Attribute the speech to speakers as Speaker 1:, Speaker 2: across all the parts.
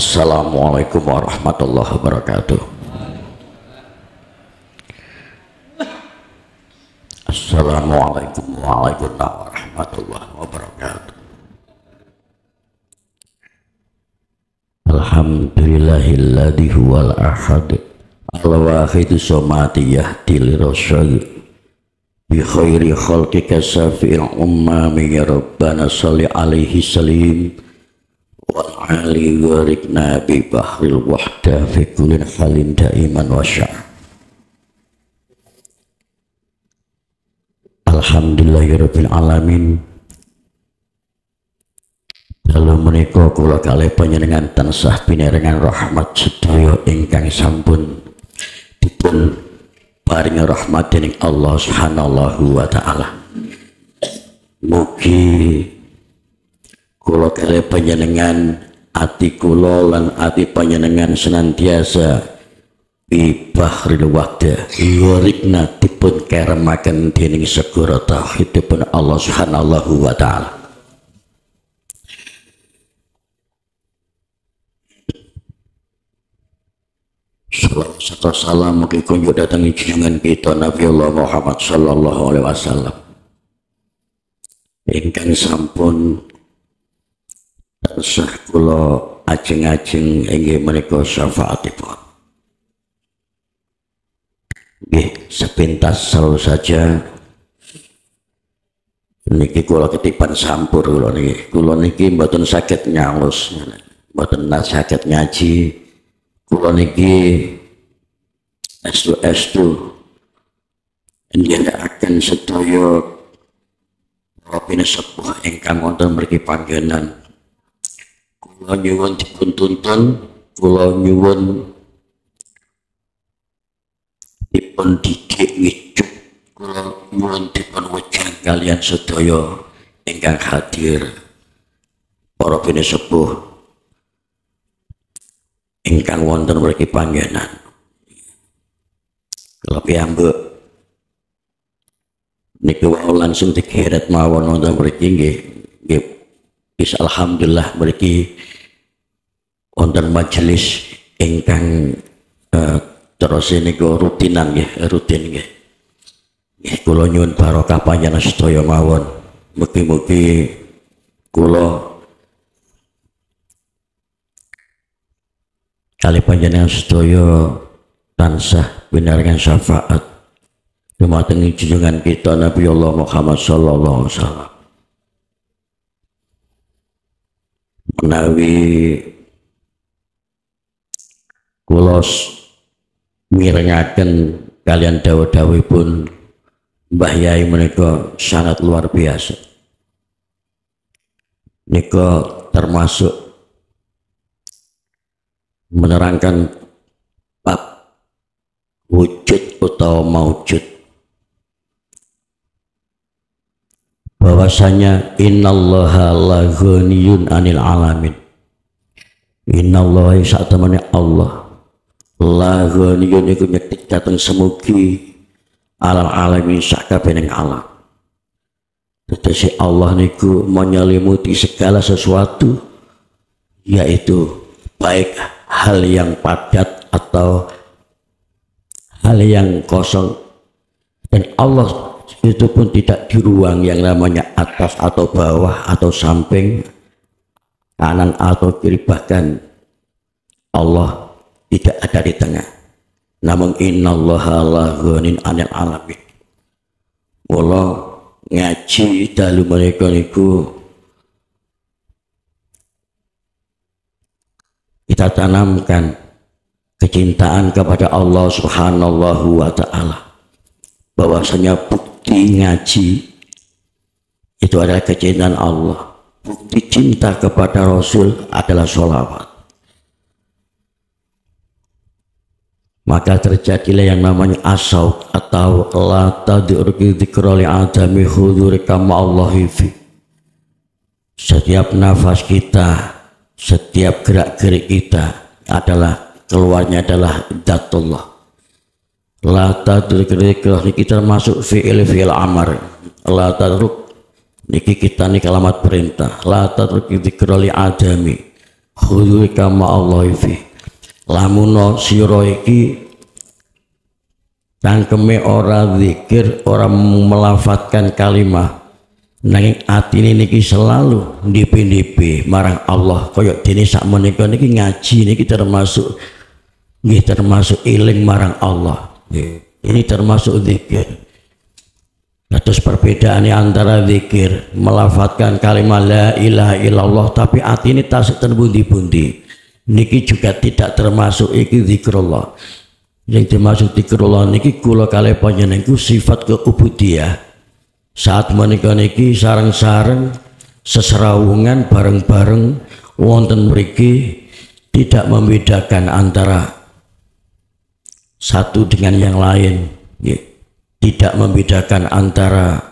Speaker 1: Assalamualaikum warahmatullahi wabarakatuh. Assalamualaikum warahmatullahi wabarakatuh. Alhamdulillahilladzi huwal ahad al-wahid somati yahdi lirasyad bi khairi khalqika safi'il ummami ya rabbana salli alaihi salim wal ali warikna bi bahril wahda fi kullin halin daiman wa sya'. Alhamdulillahirabbil alamin. Dalu menika kula kalih panjenengan tansah pinaringan rahmat sedaya ingkang sampun dipun paringi rahmat dening Allah Subhanahu wa taala. Mugi kula kalih panjenengan ati kula lan ati panjenengan senantiasa bi bahril waqda yuridna dipun keremaken dening segara tauhidipun Allah Subhanahu wa taala. Salawat salam mugi kunjuk datang junjungan kita Nabi Allah Muhammad sallallahu alaihi wasallam ingkang sampun tansah kula ajeng-ajeng inggih menika syafaatipun. Nggih, sepintas selalu saja niki kula ketipan sampur kula niki mboten saged nyaos, mboten saged ngaji. Kula niki estu ndherekaken sedaya Robine sepuh ingkang wonten mriki panggenan. Kula nyuwun dipun tuntun, kula nyuwun dipun didik ngijuk, kula nyuwun dipun wejang kalian sedaya ingkang hadir para bini sepuh ingkang wonten mriki panggenan. Kalau piyambak niku langsung dikeret mawon wonten mriki nggih bisa alhamdulillah mriki wonten majelis ingkang terus niku rutinan nggih, rutin nggih. Nggih kula nyuwun barokah panjenengan sedaya mawon. Mugi-mugi kula kali panjenengan sedaya tansah pinaringan syafaat dumateng junjungan kita Nabi Allah Muhammad sallallahu alaihi wasallam. Menawi kula mirengaken kalian dawuh-dawuhipun Mbah Yai menika sangat luar biasa. Nika termasuk menerangkan bab wujud atau maujud, bahwasanya innallaha la ghaniyun 'anil alamin. Innallaha satamane Allah la ghaniyun iku nyekti dateng semugi alal alamin sakabehing alam. Tetapi Allah niku menyelimuti segala sesuatu, yaitu baik hal yang padat atau hal yang kosong, dan Allah itu pun tidak di ruang yang namanya atas atau bawah atau samping, kanan atau kiri, bahkan Allah tidak ada di tengah. Namun innallaha la ghanin 'anil alamin. Kula ngaji dalu menika niku kita tanamkan kecintaan kepada Allah Subhanahu wa ta'ala, bahwasanya bukti ngaji itu adalah kecintaan Allah, bukti cinta kepada Rasul adalah sholawat. Maka terjadilah yang namanya asauq atau la tad'urki dzikra li adami hudurika ma'allahi fi. Setiap nafas kita, setiap gerak-gerik kita adalah keluarnya adalah dzatullah. La tadruk kita termasuk fi'il amar. La tadruk niki kita nih kalimat perintah. La tadruk dzikra li adami khudhu kama Allah fi lamuno sira iki cangkeme ora zikir, ora melafatkan kalimah nanging atine niki selalu ndipi-ndipi marang Allah kaya dene sak menika niki ngaji niki termasuk nggih termasuk eling marang Allah. Ini termasuk zikir. Terus perbedaannya antara zikir melafatkan kalimat la ilaha illallah tapi atine tasik ten pundi-pundi niki juga tidak termasuk iki zikrullah. Yang termasuk zikrullah niki kula kalih panjenengan sifat keubudiyah. Saat menika niki sareng-sareng seserawungan bareng-bareng wonten mriki tidak membedakan antara satu dengan yang lain, tidak membedakan antara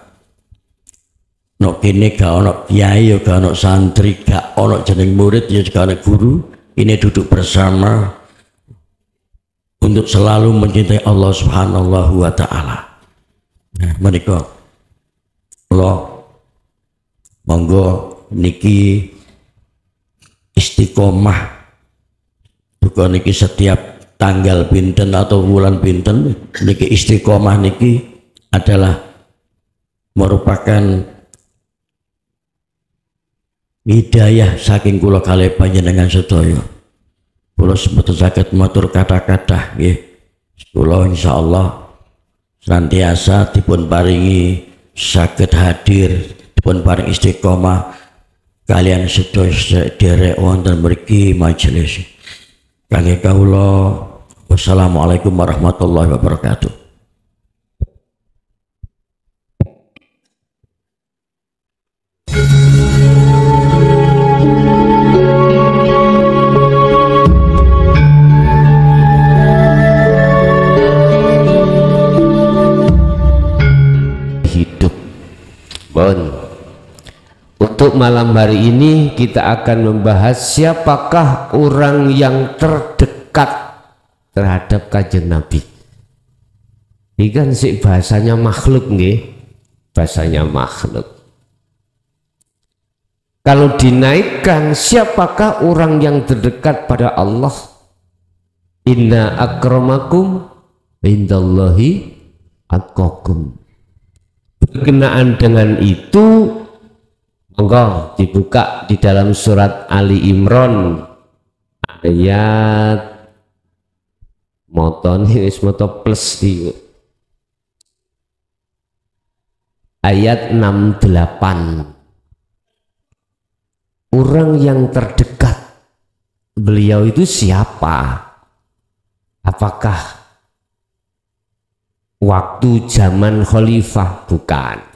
Speaker 1: nok kene gak ono kiai ya gak ono santri gak ono jeneng murid ya gak ono guru. Ini duduk bersama untuk selalu mencintai Allah Subhanahu wa taala. Nah, menika Allah monggo niki istiqomah bukan niki setiap tanggal pinten atau bulan pinten niki istiqomah niki adalah merupakan hidayah saking kula kalih panjenengan sedaya. Kula sempat saged matur kata-kata nggih. Kula insyaallah senantiasa dipun paringi saged hadir, dipun paring istiqomah kalian sedaya derek wonten mriki majelis. Kangge kawula wassalamualaikum warahmatullahi wabarakatuh.
Speaker 2: Untuk malam hari ini kita akan membahas siapakah orang yang terdekat terhadap Kanjeng Nabi. Ini kan sih bahasanya makhluk nggih, bahasanya makhluk. Kalau dinaikkan siapakah orang yang terdekat pada Allah? Inna akramakum indallahi atqakum. Berkenaan dengan itu monggo dibuka di dalam surat Ali Imran ayat moton wis moto plus di ayat 68. Orang yang terdekat beliau itu siapa? Apakah waktu zaman khalifah? Bukan.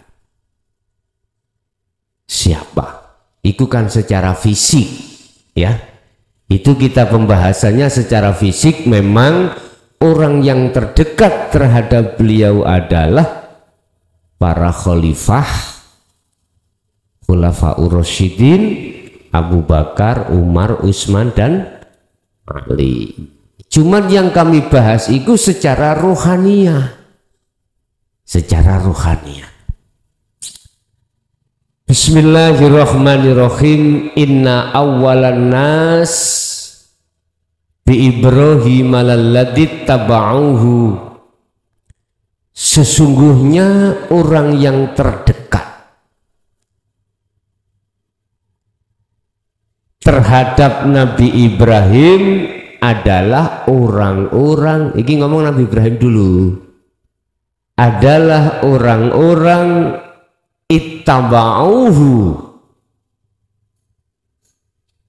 Speaker 2: Siapa? Itu kan secara fisik, ya. Itu kita pembahasannya secara fisik. Memang orang yang terdekat terhadap beliau adalah para khalifah, khulafaur rasyidin, Abu Bakar, Umar, Utsman dan Ali. Cuman yang kami bahas itu secara rohaniyah. Secara rohaniyah. Bismillahirrahmanirrahim. Inna awwalan nas bi Ibrahim alladzi taba'uhu. Sesungguhnya orang yang terdekat terhadap Nabi Ibrahim adalah orang-orang, ini ngomong Nabi Ibrahim dulu, adalah orang-orang ittaba'uhu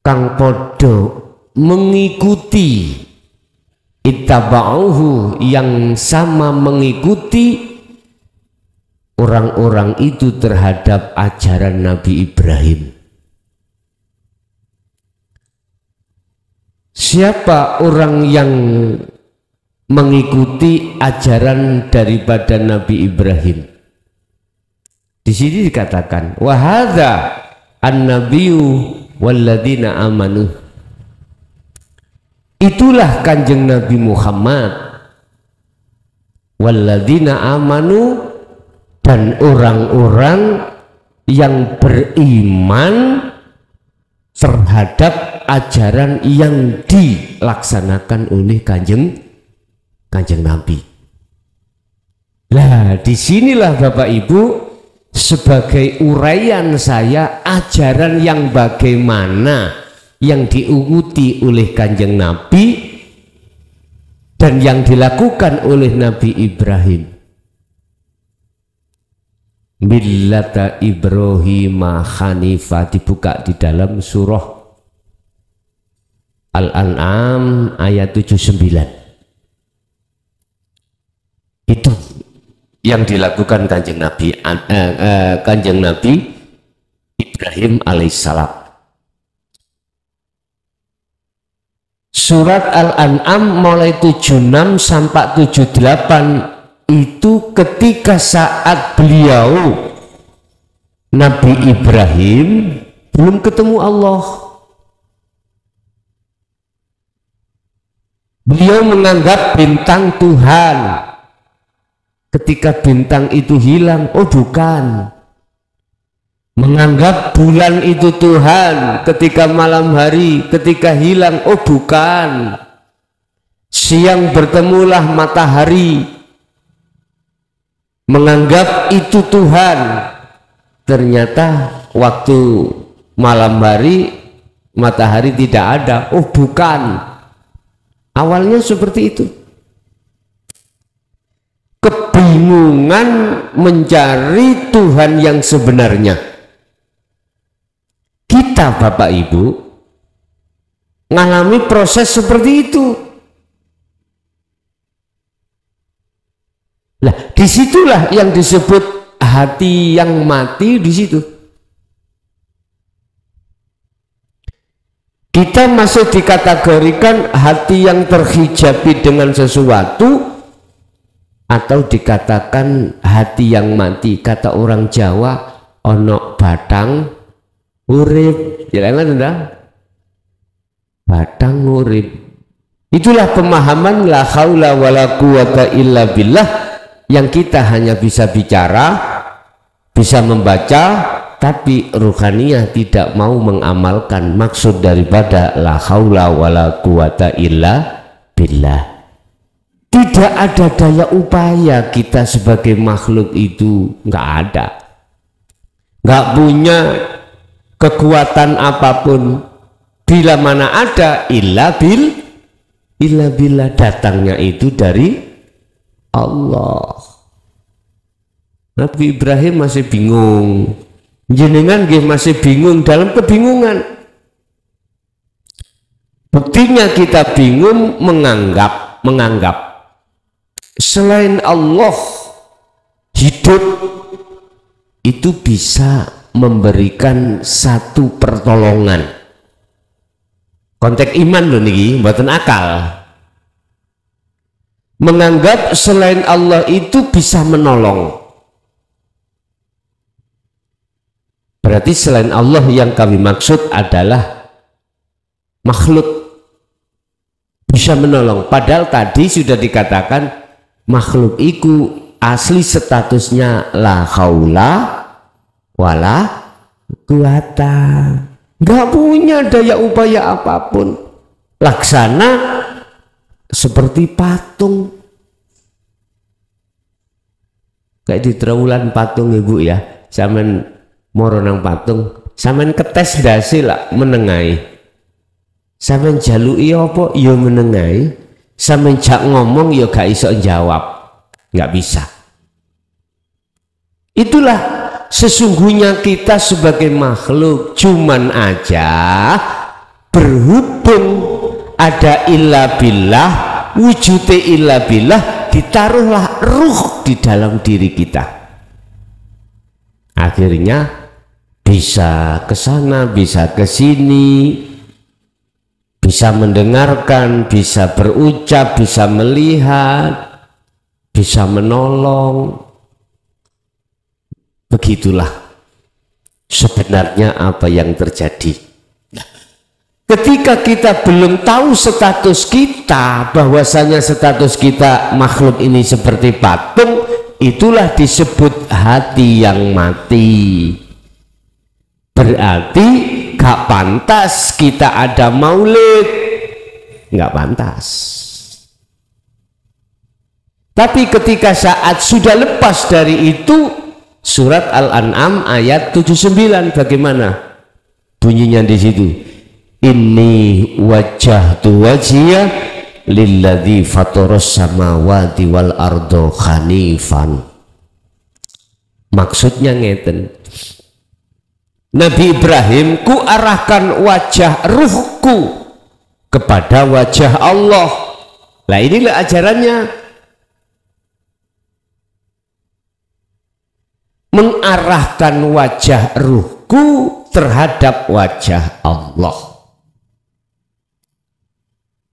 Speaker 2: kang podo mengikuti, ittaba'uhu yang sama mengikuti orang-orang itu terhadap ajaran Nabi Ibrahim. Siapa orang yang mengikuti ajaran daripada Nabi Ibrahim? Di sini dikatakan wahadza an-nabiyyu walladzina amanu. Itulah Kanjeng Nabi Muhammad walladzina amanu, dan orang-orang yang beriman terhadap terhadap ajaran yang dilaksanakan oleh kanjeng Nabi. Nah, disinilah Bapak Ibu sebagai uraian saya, ajaran yang bagaimana yang diikuti oleh kanjeng Nabi dan yang dilakukan oleh Nabi Ibrahim. Millata Ibrahim Hanifah, dibuka di dalam surah Al-An'am ayat 79. Itu yang dilakukan kanjeng Nabi Ibrahim alaihissalam. Surat Al-An'am mulai 76 sampai 78 itu ketika saat beliau Nabi Ibrahim belum ketemu Allah. Beliau menganggap bintang Tuhan. Ketika bintang itu hilang, oh bukan. Menganggap bulan itu Tuhan ketika malam hari, ketika hilang, oh bukan. Siang bertemulah matahari, menganggap itu Tuhan. Ternyata waktu malam hari matahari tidak ada, oh bukan. Awalnya seperti itu, kebingungan mencari Tuhan yang sebenarnya. Kita Bapak Ibu mengalami proses seperti itu. Nah, disitulah yang disebut hati yang mati. Di situ kita masih dikategorikan hati yang terhijabi dengan sesuatu, atau dikatakan hati yang mati. Kata orang Jawa, ono batang urip, jangan enggak? Batang urip. Itulah pemahaman la haula wala quwata illa billah yang kita hanya bisa bicara, bisa membaca, tapi ruhaniyah tidak mau mengamalkan maksud daripada la haula wala quwata illa billah. Tidak ada daya upaya kita sebagai makhluk itu, nggak ada, nggak punya kekuatan apapun. Bila mana ada, illa billah, datangnya itu dari Allah. Nabi Ibrahim masih bingung, jenengan masih bingung dalam kebingungan. Buktinya kita bingung menganggap selain Allah hidup itu bisa memberikan satu pertolongan. Konteks iman loh niki, mboten akal. Menganggap selain Allah itu bisa menolong. Berarti selain Allah yang kami maksud adalah makhluk bisa menolong. Padahal tadi sudah dikatakan makhluk itu asli statusnya la haula wala quwata, nggak punya daya upaya apapun. Laksana seperti patung, kayak di trawulan patung ibu ya, sampean moro nang patung, sampean ketes dasi lah menengai, sampean jaluki apa ya menengai, sampean jak ngomong ya gak iso jawab, nggak bisa. Itulah sesungguhnya kita sebagai makhluk, cuman aja berhubung ada illa billah, wujudnya illa billah, ditaruhlah ruh di dalam diri kita. Akhirnya bisa ke sana, bisa ke sini, bisa mendengarkan, bisa berucap, bisa melihat, bisa menolong. Begitulah sebenarnya apa yang terjadi. Ketika kita belum tahu status kita, bahwasanya status kita makhluk ini seperti patung, itulah disebut hati yang mati. Berarti gak pantas kita ada maulid, gak pantas. Tapi ketika saat sudah lepas dari itu, surat Al-An'am ayat 79 bagaimana bunyinya di situ? Inni wajjahtu wajhiya lilladzi fataras samawati wal ardo hanifan. Maksudnya ngeten, Nabi Ibrahim ku arahkan wajah ruhku kepada wajah Allah. Nah inilah ajarannya, mengarahkan wajah ruhku terhadap wajah Allah.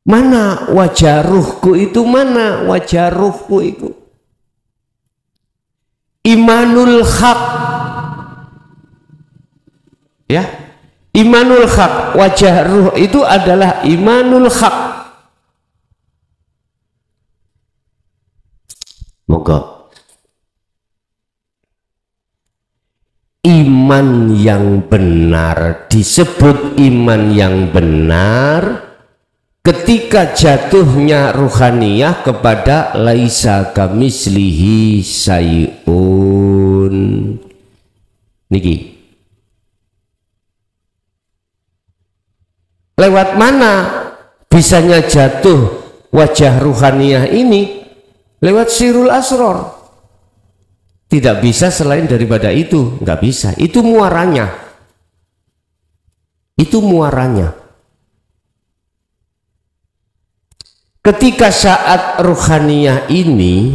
Speaker 2: Mana wajah ruhku itu? Mana wajah ruhku itu? Imanul haq, ya, imanul haq, wajah ruh itu adalah imanul haq. Moga iman yang benar disebut iman yang benar ketika jatuhnya ruhaniyah kepada laisa kamislihi sayun. Niki lewat mana bisanya jatuh wajah ruhaniyah ini? Lewat sirul asror. Tidak bisa selain daripada itu, nggak bisa. Itu muaranya. Itu muaranya. Ketika saat ruhaniyah ini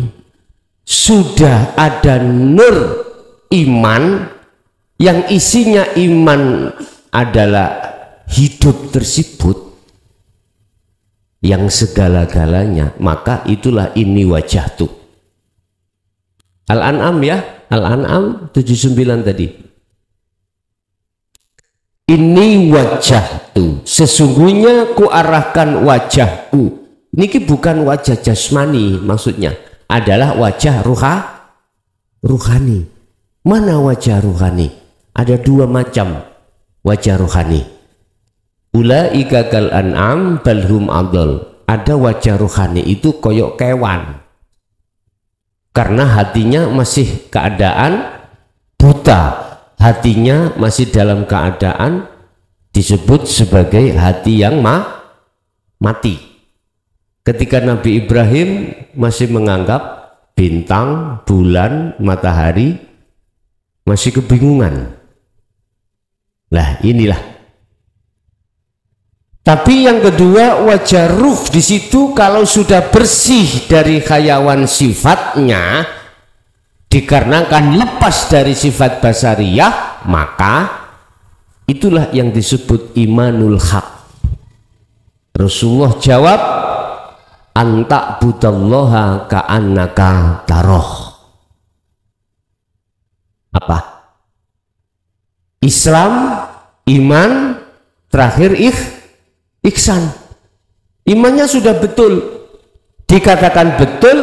Speaker 2: sudah ada nur iman yang isinya iman adalah hidup tersebut yang segala-galanya, maka itulah ini wajah tuh. Al-An'am ya, Al-An'am 79 tadi. Ini wajahku, sesungguhnya ku arahkan wajahku. Niki bukan wajah jasmani, maksudnya adalah wajah ruhani. Mana wajah ruhani? Ada dua macam wajah ruhani. Ulaika kal an'am balhum adol. Ada wajah ruhani itu koyok kewan, karena hatinya masih keadaan buta, hatinya masih dalam keadaan disebut sebagai hati yang mati. Ketika Nabi Ibrahim masih menganggap bintang, bulan, matahari, masih kebingungan. Lah inilah. Tapi yang kedua, wajah ruh di situ kalau sudah bersih dari hayawan sifatnya, dikarenakan lepas dari sifat basariyah, maka itulah yang disebut imanul haq. Rasulullah jawab, anta budallaha ka'annaka taroh. Apa? Islam, iman, terakhir ihsan. Imannya sudah betul, dikatakan betul,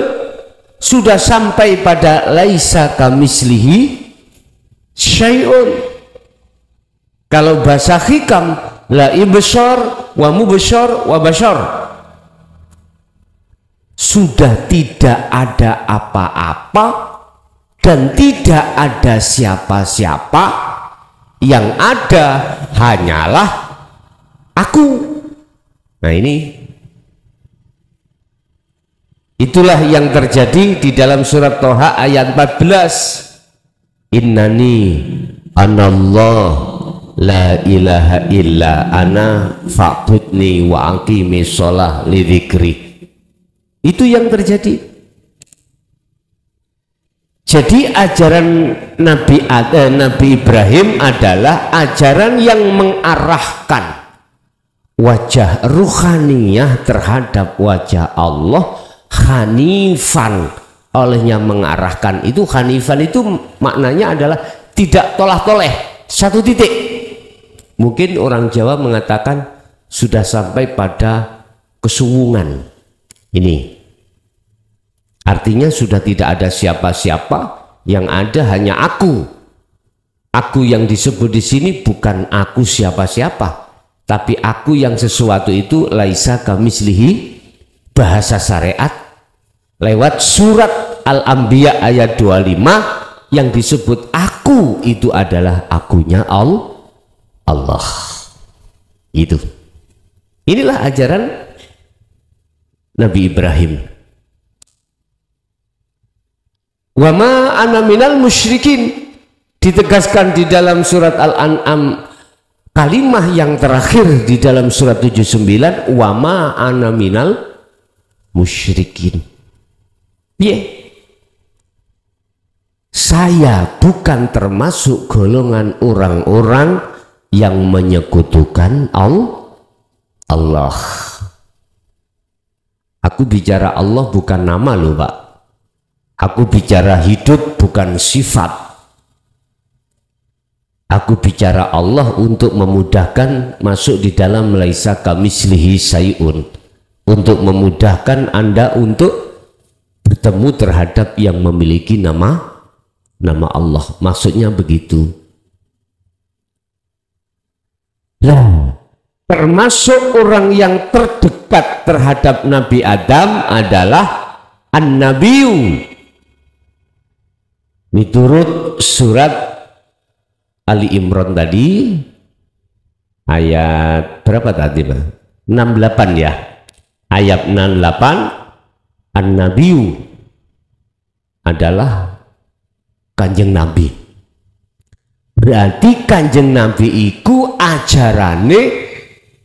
Speaker 2: sudah sampai pada laisa kamislihi syai'un. Kalau bahasa hikam, la ibsyar wa mubsyar wa basyar, sudah tidak ada apa-apa dan tidak ada siapa-siapa, yang ada hanyalah aku. Nah ini, itulah yang terjadi di dalam surat Toha ayat 14. Innani anallah la ilaha illa ana fa'budni wa aqimis shalah li dzikri. Itu yang terjadi. Jadi ajaran Nabi Ibrahim adalah ajaran yang mengarahkan wajah ruhaniyah terhadap wajah Allah hanifan. Olehnya mengarahkan itu, hanifan itu maknanya adalah tidak tolah-toleh, satu titik. Mungkin orang Jawa mengatakan sudah sampai pada kesuwungan. Ini artinya sudah tidak ada siapa-siapa, yang ada hanya aku. Aku yang disebut di sini bukan aku siapa-siapa, tapi aku yang sesuatu itu laisa kamislihi, bahasa syariat lewat surat Al-Anbiya ayat 25 yang disebut aku itu adalah akunya Allah. Itu. Inilah ajaran Nabi Ibrahim. Wa ma ana minal musyrikin, ditegaskan di dalam surat Al-An'am, kalimat yang terakhir di dalam surat 79, wa ma ana minal musyrikin. Saya bukan termasuk golongan orang-orang yang menyekutukan Allah. Aku bicara Allah bukan nama loh Pak. Aku bicara hidup bukan sifat. Aku bicara Allah untuk memudahkan masuk di dalam laisa kamislihi syai'un, untuk memudahkan Anda untuk bertemu terhadap yang memiliki nama Allah. Maksudnya begitu. Nah, termasuk orang yang terdekat terhadap Nabi Adam adalah An-Nabiyu. Menurut surat Ali Imran tadi ayat berapa tadi Pak? 68 ya. Ayat 68, An-Nabiyu adalah Kanjeng Nabi. Berarti Kanjeng Nabi iku ajarane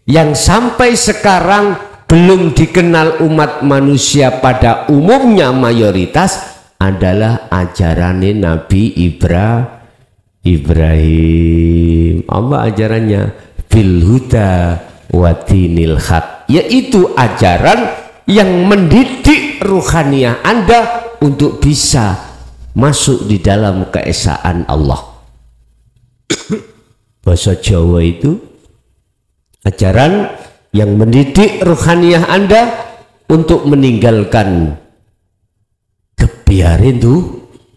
Speaker 2: yang sampai sekarang belum dikenal umat manusia pada umumnya mayoritas adalah ajarannya Nabi Ibrahim. Apa ajarannya? Bil huda wa dinil haq, yaitu ajaran yang mendidik ruhaniah Anda untuk bisa masuk di dalam keesaan Allah. Bahasa Jawa itu ajaran yang mendidik ruhaniah Anda untuk meninggalkan kebiarin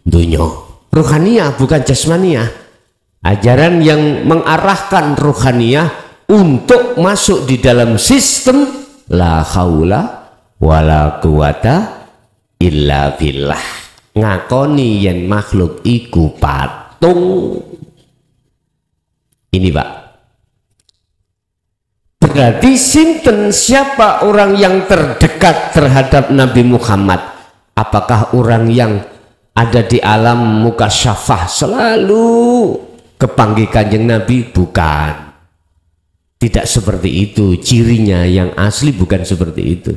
Speaker 2: dunia. Ruhaniah bukan jasmaniah. Ajaran yang mengarahkan ruhaniah untuk masuk di dalam sistem la haula wala quwata illa billah. Ngakoni yen makhluk iku patung. Ini Pak. Berarti sinten, siapa orang yang terdekat terhadap Nabi Muhammad? Apakah orang yang ada di alam mukasyafah selalu kepanggil Kanjeng Nabi? Bukan. Tidak seperti itu. Cirinya yang asli bukan seperti itu.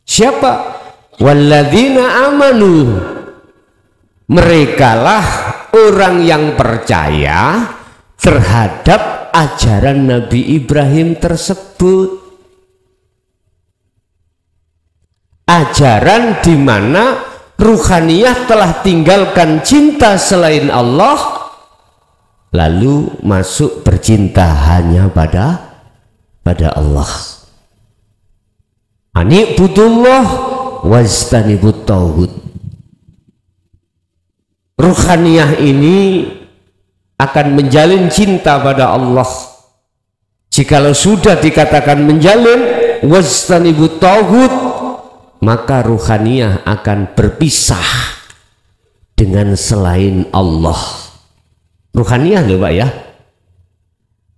Speaker 2: Siapa? Walladzina amanu. Merekalah orang yang percaya terhadap ajaran Nabi Ibrahim tersebut. Ajaran di mana ruhaniyah telah tinggalkan cinta selain Allah, lalu masuk bercinta hanya pada Allah. Ani'budullah wajtanibut tauhid. Ruhaniyah ini akan menjalin cinta pada Allah. Jikalau sudah dikatakan menjalin wajtanibut tauhid, maka ruhaniyah akan berpisah dengan selain Allah. Ruhaniyah loh Pak ya,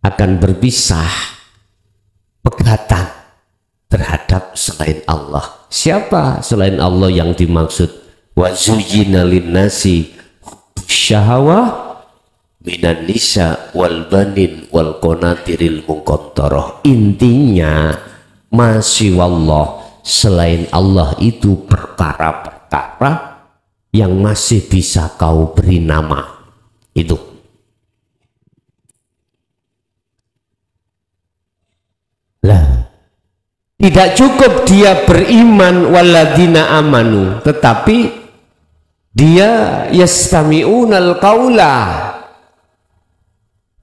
Speaker 2: akan berpisah, pegatan terhadap selain Allah. Siapa selain Allah yang dimaksud? Wa zuyyina linnasi syahawah minan nisa wal banin wal qanatiril muqantarah. Intinya masih wallah, selain Allah itu perkara-perkara yang masih bisa kau beri nama. Itu lah, tidak cukup dia beriman walladzina amanu, tetapi dia yastami'unal qaula,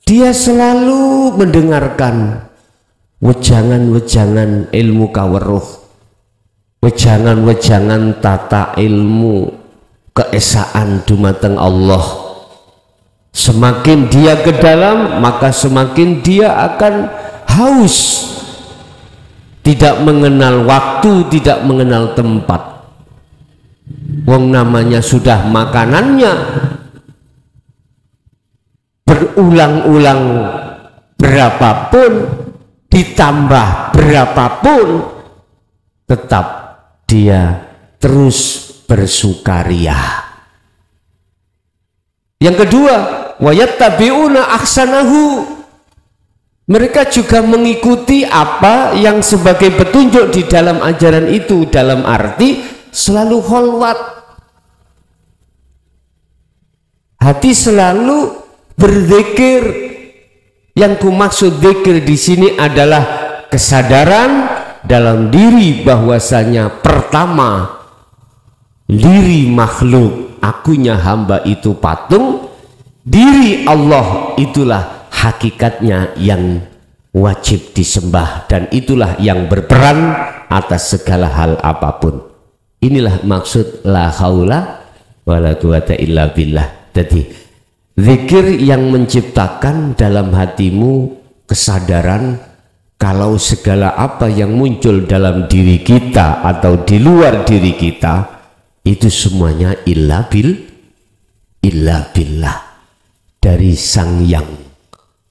Speaker 2: dia selalu mendengarkan wejangan-wejangan ilmu kaweruh, wejangan-wejangan tata ilmu keesaan dumateng Allah. Semakin dia ke dalam, maka semakin dia akan haus, tidak mengenal waktu, tidak mengenal tempat. Wong namanya sudah makanannya berulang-ulang berapapun, ditambah berapapun, tetap dia terus bersukaria. Yang kedua, wayattabi'una ahsanahu, mereka juga mengikuti apa yang sebagai petunjuk di dalam ajaran itu, dalam arti selalu kholwat, hati selalu berzikir. Yang kumaksud zikir di sini adalah kesadaran dalam diri bahwasanya pertama, diri makhluk, akunya hamba itu patung, diri Allah itulah hakikatnya yang wajib disembah, dan itulah yang berperan atas segala hal apapun. Inilah maksud la haula wala quwata illa billah. Jadi zikir yang menciptakan dalam hatimu kesadaran kalau segala apa yang muncul dalam diri kita atau di luar diri kita itu semuanya illa billah, dari Sang Yang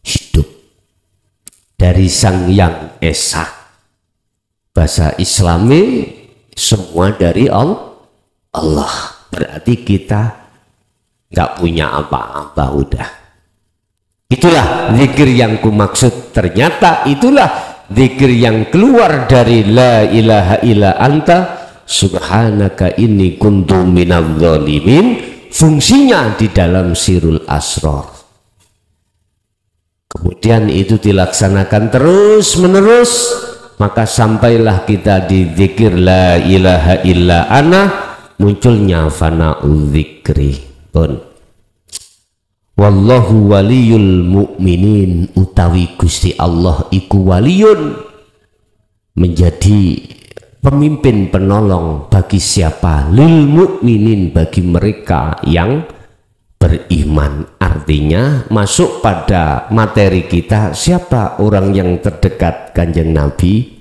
Speaker 2: hidup, dari Sang Yang Esa. Bahasa Islami semua dari Allah. Berarti kita nggak punya apa-apa udah. Itulah zikir yang kumaksud. Ternyata itulah zikir yang keluar dari la ilaha illa anta subhanaka inni kuntu minadz dzalimin, fungsinya di dalam sirul asrar. Kemudian itu dilaksanakan terus menerus, maka sampailah kita di zikir la ilaha illa ana, munculnya fana'u zikri pun. Wallahu waliyul mu'minin, utawi Gusti Allah iku waliyun, menjadi pemimpin penolong bagi siapa? Lil mu'minin, bagi mereka yang beriman. Artinya masuk pada materi kita, siapa orang yang terdekat Kanjeng Nabi,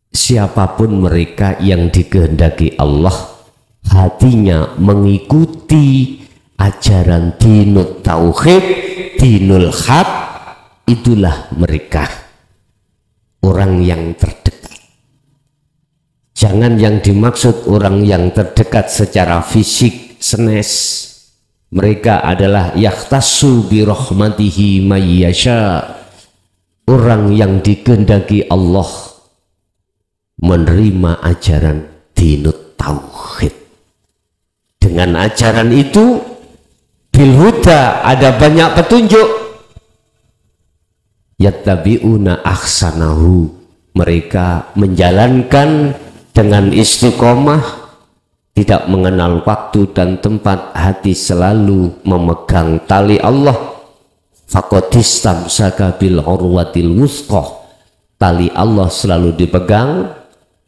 Speaker 2: siapapun mereka yang dikehendaki Allah hatinya mengikuti ajaran dinul tauhid, dinul haq, itulah mereka orang yang terdekat. Jangan yang dimaksud orang yang terdekat secara fisik senes. Mereka adalah yahtassu bi rahmatihi may yasha, orang yang dikehendaki Allah menerima ajaran dinut tauhid. Dengan ajaran itu bil huda, ada banyak petunjuk. Yattabi'una ahsanahu, mereka menjalankan dengan istiqomah, tidak mengenal waktu dan tempat, hati selalu memegang tali Allah. Faqadistamsaka bil urwatil wusqa, tali Allah selalu dipegang.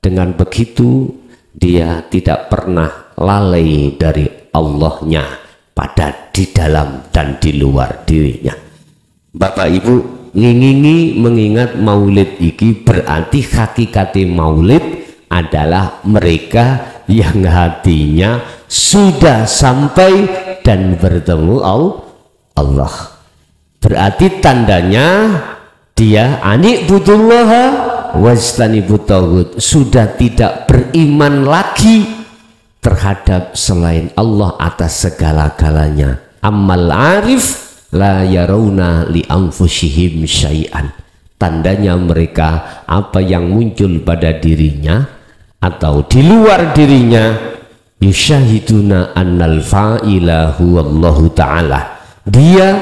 Speaker 2: Dengan begitu dia tidak pernah lalai dari Allahnya pada di dalam dan di luar dirinya. Bapak Ibu ngingingi mengingat maulid iki, berarti hakikati maulid adalah mereka yang hatinya sudah sampai dan bertemu Allah. Berarti tandanya dia ani'budullaha wajtanibut taghut, sudah tidak beriman lagi terhadap selain Allah atas segala-galanya. Ammal arif la yarawna li anfusihim syai'an, tandanya mereka apa yang muncul pada dirinya atau di luar dirinya, yusyahiduna annal fa'ila huwallahu ta'ala, dia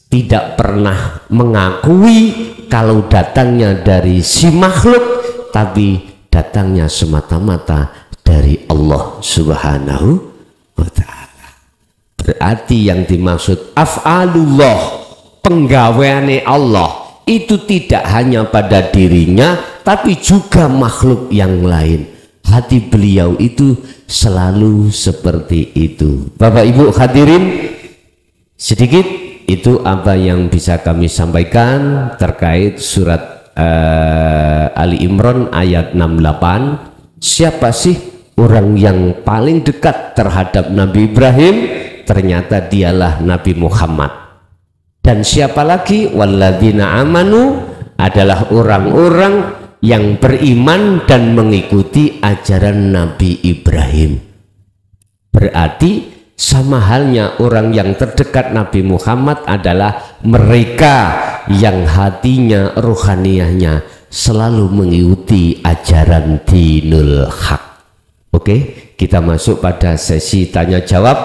Speaker 2: tidak pernah mengakui kalau datangnya dari si makhluk, tapi datangnya semata-mata dari Allah Subhanahu wa ta'ala. Berarti yang dimaksud af'alullah, penggaweane Allah, itu tidak hanya pada dirinya tapi juga makhluk yang lain. Hati beliau itu selalu seperti itu. Bapak Ibu hadirin, Sedikit itu apa yang bisa kami sampaikan terkait surat Ali Imran ayat 68. Siapa sih orang yang paling dekat terhadap Nabi Ibrahim? Ternyata dialah Nabi Muhammad. Dan siapa lagi? Walladzina amanu adalah orang-orang yang beriman dan mengikuti ajaran Nabi Ibrahim. Berarti sama halnya orang yang terdekat Nabi Muhammad adalah mereka yang hatinya, rohaniyahnya selalu mengikuti ajaran dinul haq. Oke, kita masuk pada sesi tanya jawab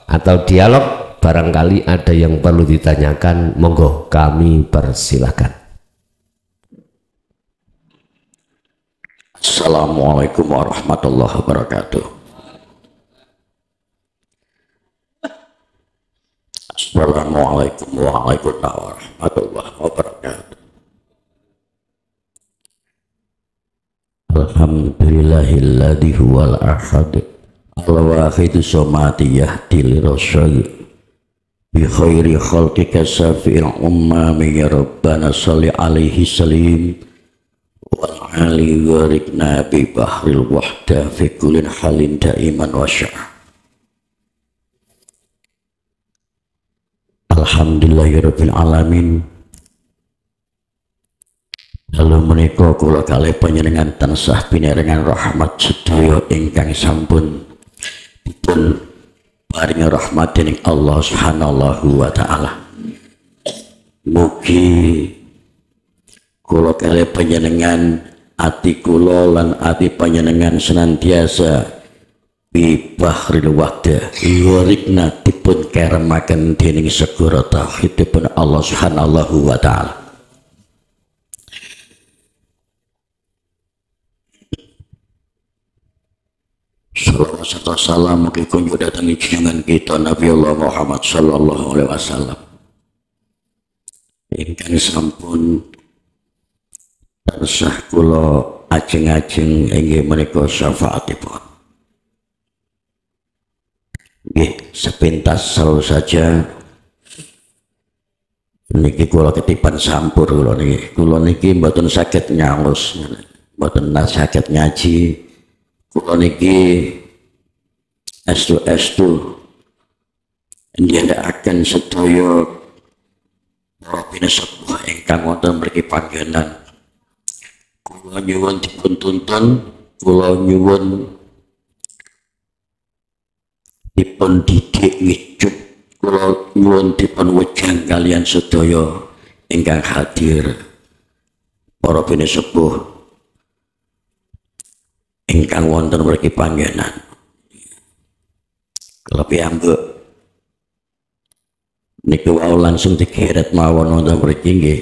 Speaker 2: atau dialog. Barangkali ada yang perlu ditanyakan, monggo kami persilahkan.
Speaker 1: Assalamualaikum warahmatullahi wabarakatuh. Assalamualaikum warahmatullahi wabarakatuh. Alhamdulillahilladzi huwal ahad al-wahid somati yahdi lirasyad bi khairi khalqika safi'il ummami ya rabbana salli alaihi salim wal ali warikna bi bahril wahda fi kullin halin daiman wa syah. Alhamdulillahirabbil alamin. Lalu menika kula kalih panjenengan tansah pinaringan rahmat sedaya ingkang sampun dipun paringi rahmat dening Allah Subhanahu wa taala. Mugi kula kalih panjenengan ati kula lan ati panjenengan senantiasa bi bahril wahda yuwarikna dipun keremaken dening segara tauhidipun Allah Subhanahu wa taala. Salawat serta salam mugi kunjuk datangi junjungan kita Nabi Allah Muhammad sallallahu alaihi wasallam ingkang sampun tansah kula ajeng-ajeng inggih menika syafaatipun. Nggih, sepintas selalu saja niki kula ketipan sampur kula niki mboten saged nyaos, mboten saged ngaji. Kula niki estu ndherekaken sedaya para pinasepuh ingkang wonten mriki panggenan. Kula nyuwun dipun tuntun, kula nyuwun dipun didik ngicut, kula nyuwun dipun wejang kalian sedaya ingkang hadir para pinasepuh ingkang wonten mriki panggenan. Kalau piyambak niku wau langsung dikiret mawon wonten mriki nggih.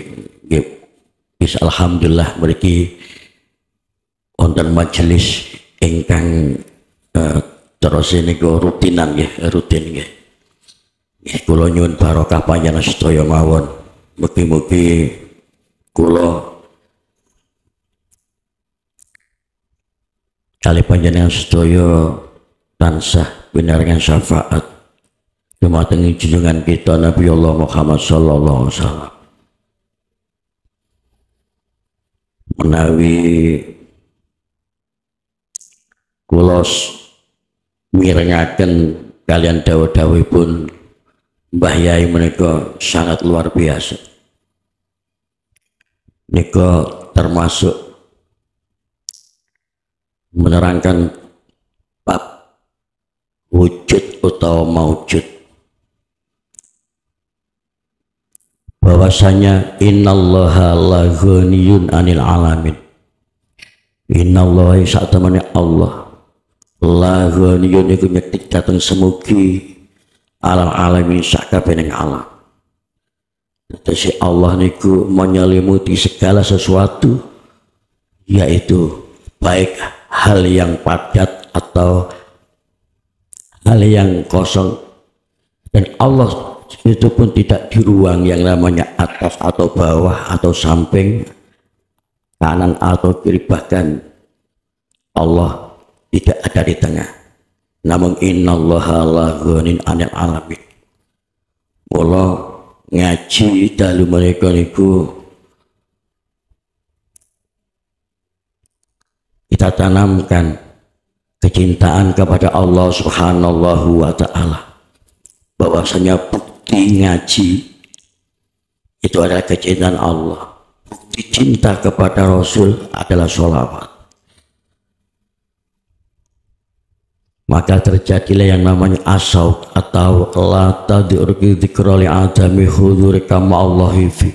Speaker 1: Bisa alhamdulillah mriki wonten majelis ingkang terus niku rutinan nggih, rutin nggih. Nggih kula nyuwun barokah panjenengan sedaya mawon. Mugi-mugi kula kali panjenengan sedaya tansah pinaringan syafaat dumateng junjungan kita Nabi Allah Muhammad sallallahu alaihi wasallam. Menawi kula mirengaken kalian dawuh-dawuhipun Mbah Yai menika sangat luar biasa. Nika termasuk menerangkan bab wujud atau maujud, bahwasanya innallaha la ghaniyun 'anil alamin. Innallaha satamane Allah la ghaniyun iku nyetik dateng semugi alal alamin sakabehing alam. Tetapi Allah niku menyelimuti segala sesuatu, yaitu baik hal yang padat atau hal yang kosong, dan Allah itu pun tidak di ruang yang namanya atas atau bawah atau samping, kanan atau kiri, bahkan Allah tidak ada di tengah. Namun innallaha la ghanin 'anil alamin. kula ngaji dalu menika niku kita tanamkan kecintaan kepada Allah Subhanahu wa Ta'ala, bahwasanya bukti ngaji itu adalah kecintaan Allah, bukti cinta kepada Rasul adalah sholawat. Maka terjadilah yang namanya asauk atau la tadurki dzikrali adami huduri kama Allahi fi.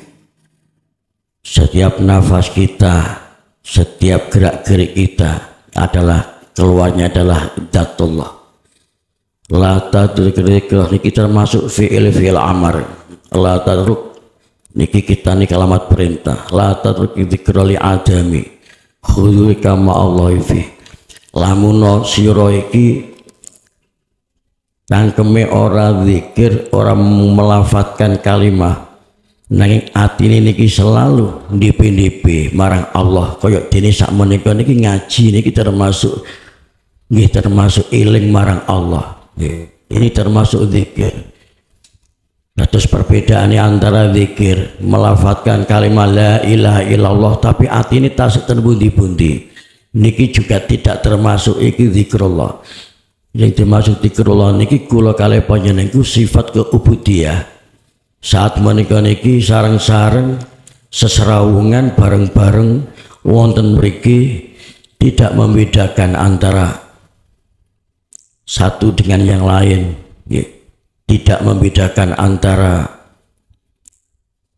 Speaker 1: Setiap nafas kita, setiap gerak-gerik kita adalah keluarnya adalah dzatullah. La tadurki dzikrali kita termasuk fi'il amar. La tadruk niki kita nih kalimat perintah. La tadurki dzikrali adami huduri kama Allahi fi. Lamuno sira iki tangkeme ora zikir, ora melafatkan kalimah, nanging atine niki selalu ndipi-ndipi marang Allah, kaya dene sak menika niki ngaji niki termasuk nggih termasuk eling marang Allah. Ini termasuk zikir. Terus perbedaannya antara zikir melafatkan kalimat la ilaha illallah tapi atine tasik ten pundi-pundi niki juga tidak termasuk iki zikrullah. Yang termasuk zikrullah niki kula kalih panjenengan sifat keubudiyah. Saat menika niki sareng-sareng seserawungan bareng-bareng wonten mriki tidak membedakan antara satu dengan yang lain, tidak membedakan antara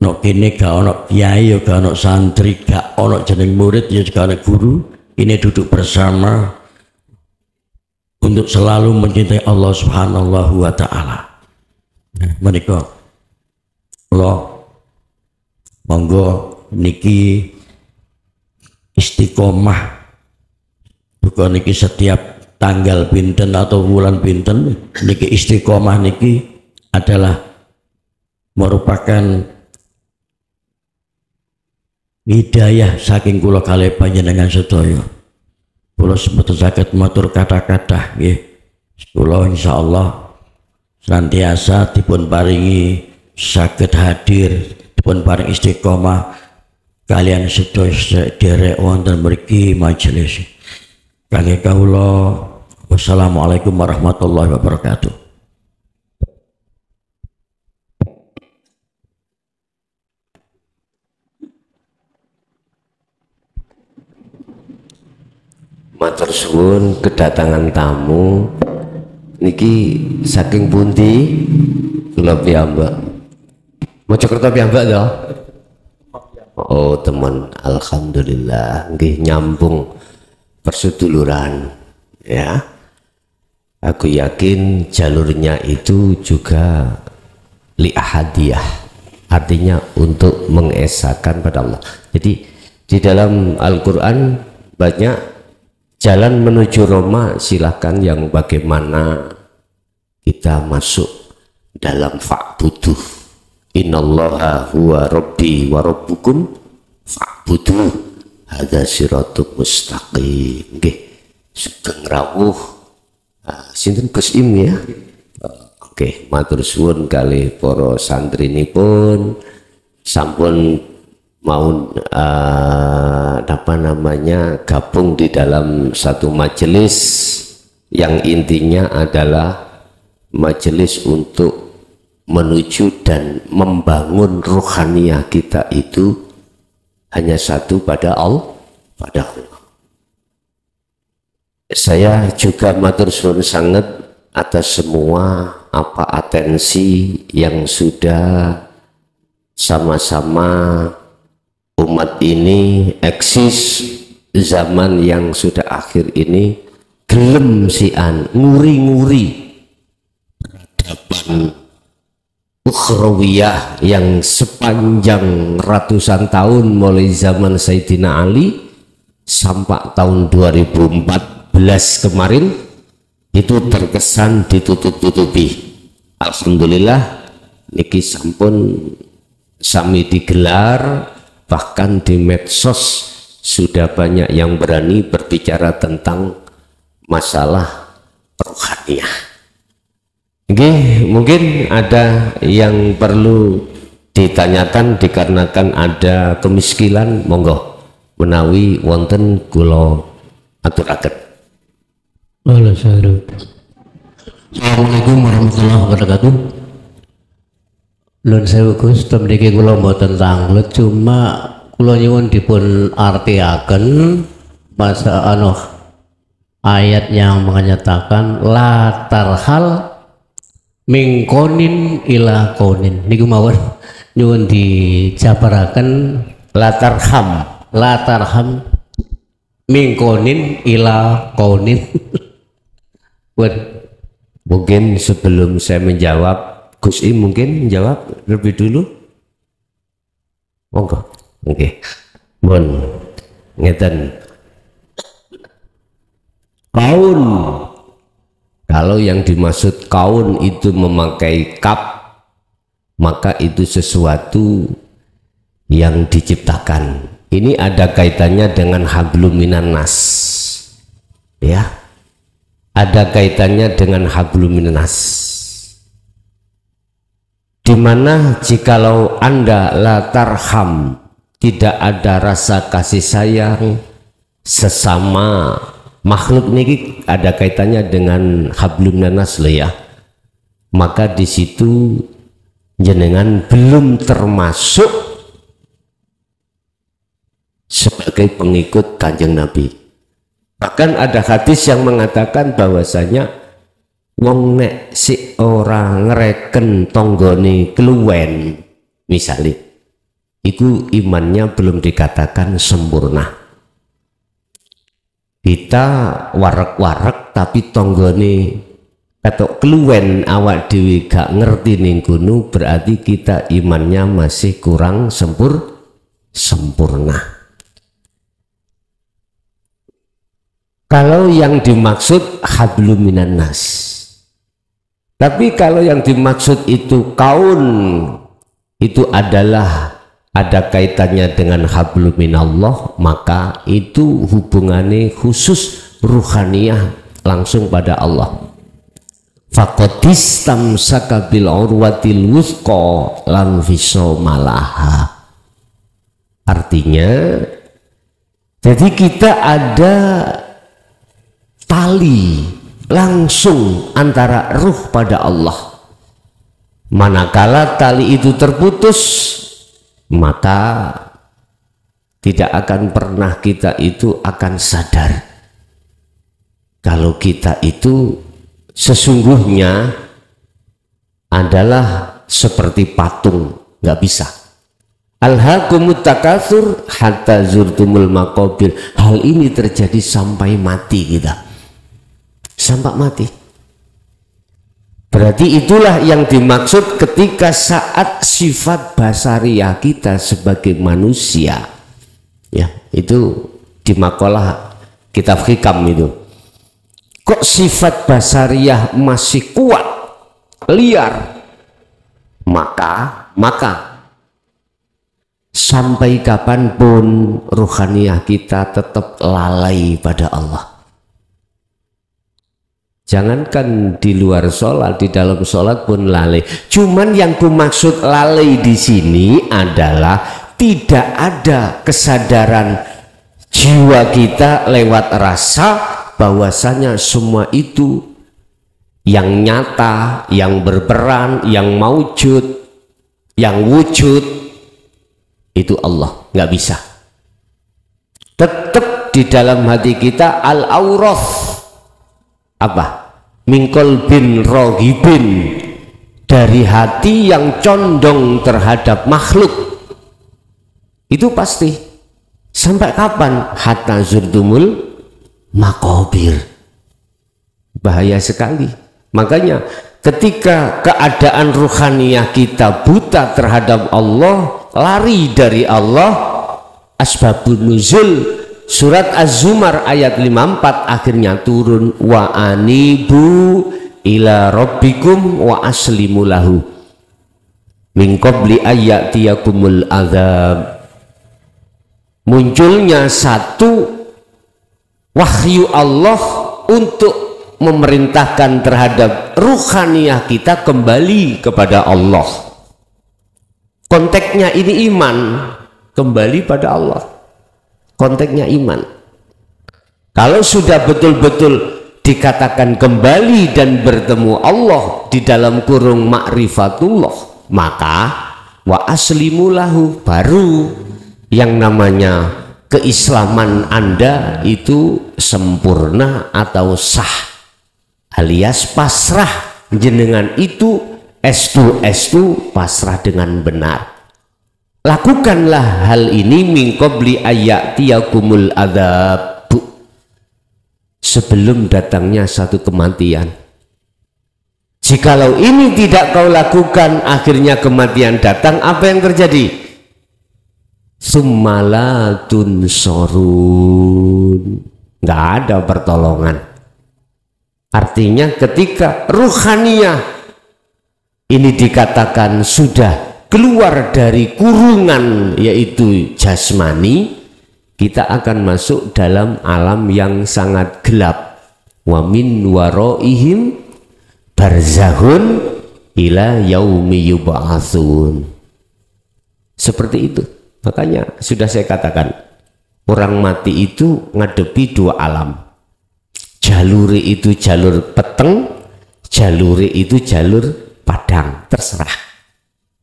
Speaker 1: nok kene gak ono kiai ya gak ono santri, gak ono jeneng murid ya gak ono guru. Ini duduk bersama untuk selalu mencintai Allah Subhanahu wa Ta'ala. Menika kula monggo niki istiqomah bukan niki setiap tanggal pinten atau bulan pinten, niki istiqomah niki adalah merupakan hidayah saking kula kalih panjenengan sedaya. Kula mboten saged matur kata-kata nggih. Kula insyaallah senantiasa dipun paringi saged hadir, dipun paring istiqomah kalian sedaya derek wonten mriki majelis. Kangge kawula wassalamualaikum warahmatullahi wabarakatuh.
Speaker 2: Matur suwun kedatangan tamu niki saking pundi kula piyambak. Mojokerto piyambak to? Oh, teman, alhamdulillah nggih nyambung persuduluran ya. Aku yakin jalurnya itu juga li ahadiyah, artinya untuk mengesahkan pada Allah. Jadi di dalam Al-Qur'an banyak jalan menuju Roma, silahkan yang bagaimana kita masuk dalam fa'budu. Innallaha huwa rabbi wa rabbukum fa'budu. Hadza siratul mustaqim. Nggih, sugeng rawuh. Sinten Gus Im ya? Oke, matur suwun kalih para santrinipun sampun mau apa namanya gabung di dalam satu majelis yang intinya adalah majelis untuk menuju dan membangun rohaniah kita itu hanya satu pada Allah. Saya juga matur suwun sangat atas semua atensi yang sudah sama-sama umat ini eksis zaman yang sudah akhir ini gelem sian nguri-nguri peradaban ukhrawiyah yang sepanjang ratusan tahun mulai zaman Sayyidina Ali sampai tahun 2014 kemarin itu terkesan ditutup-tutupi. Alhamdulillah niki sampun sami digelar. Bahkan di medsos sudah banyak yang berani berbicara tentang masalah rohaniah. Nggih, mungkin ada yang perlu ditanyakan dikarenakan ada kemiskinan, monggo menawi wonten kula aturaken.
Speaker 1: Assalamualaikum warahmatullahi wabarakatuh. Lun sewu Gus, mriki kula mboten tanglet, cuma kula nyuwun dipun artiaken masa ayat yang menyatakan la tarhal mingkonin ila konin niku mawon nyuwun dijabaraken la tarham mingkonin ila konin.
Speaker 2: Mungkin sebelum saya menjawab, Gus I mungkin menjawab lebih dulu. Monggo. Oke. Bon. Ngeten. Kaun. Kalau yang dimaksud kaun itu memakai kap, maka itu sesuatu yang diciptakan. Ini ada kaitannya dengan hablum minan nas. Ya. Ada kaitannya dengan hablum minan nas. Dimana jikalau Anda la tarham, tidak ada rasa kasih sayang sesama makhluk niki, ada kaitannya dengan hablum minan nas ya, maka di situ jenengan belum termasuk sebagai pengikut Kanjeng Nabi. Bahkan ada hadis yang mengatakan bahwasanya wong nek si orang ngereken tonggone keluwen misalnya, itu imannya belum dikatakan sempurna. Kita warek-warek tapi tonggone atau keluwen awak dewi gak ngerti ning kono, berarti kita imannya masih kurang sempurna. Kalau yang dimaksud hablum minan nas. Tapi kalau yang dimaksud itu kaun, itu adalah ada kaitannya dengan hablum minallah, maka itu hubungannya khusus ruhaniyah langsung pada Allah. Faqadis tamsaka bil urwatil wuthqa lam fisomalaha. Artinya, jadi kita ada tali langsung antara ruh pada Allah. Manakala tali itu terputus, maka tidak akan pernah kita itu akan sadar kalau kita itu sesungguhnya adalah seperti patung, nggak bisa. Alhaakumut takatsur hatta zurtumul maqabir. Hal ini terjadi sampai mati kita. Sampai mati. Berarti itulah yang dimaksud ketika saat sifat basariyah kita sebagai manusia, ya itu di makalah kitab hikam itu, kok sifat basariyah masih kuat liar, maka sampai kapanpun ruhaniyah kita tetap lalai pada Allah. Jangankan di luar sholat, di dalam sholat pun lalai. Cuman yang kumaksud lalai di sini adalah tidak ada kesadaran jiwa kita lewat rasa bahwasanya semua itu yang nyata, yang berperan, yang maujud, yang wujud itu Allah. Nggak bisa. Tetap di dalam hati kita al-awraf apa? Mingkol bin rohibin, dari hati yang condong terhadap makhluk. Itu pasti. Sampai kapan? Hatta zurtumul maqabir. Bahaya sekali. Makanya ketika keadaan ruhaniyah kita buta terhadap Allah, lari dari Allah, asbabun nuzul surat Az-Zumar ayat 54 akhirnya turun, wa anibu ila rabbikum wa aslimu lahu min qabli ayyatiyakumul azab. Munculnya satu wahyu Allah untuk memerintahkan terhadap ruhaniyah kita kembali kepada Allah. Konteksnya ini iman, kembali pada Allah. Konteksnya iman. Kalau sudah betul-betul dikatakan kembali dan bertemu Allah di dalam kurung ma'rifatullah, maka wa aslimu lahu, baru yang namanya keislaman Anda itu sempurna atau sah, alias pasrah jenengan itu estu pasrah dengan benar. Lakukanlah hal ini min qabli ayyatiyakumul adzab, sebelum datangnya satu kematian. Jikalau ini tidak kau lakukan, akhirnya kematian datang, apa yang terjadi? Summalatun sorun, nggak ada pertolongan. Artinya ketika ruhaniyah ini dikatakan sudah keluar dari kurungan yaitu jasmani, kita akan masuk dalam alam yang sangat gelap. Wa min waraihim barzahun ila yaumi yub'atsun. Seperti itu. Makanya sudah saya katakan, orang mati itu ngadepi dua alam. Jaluri itu jalur peteng, jaluri itu jalur padang, terserah.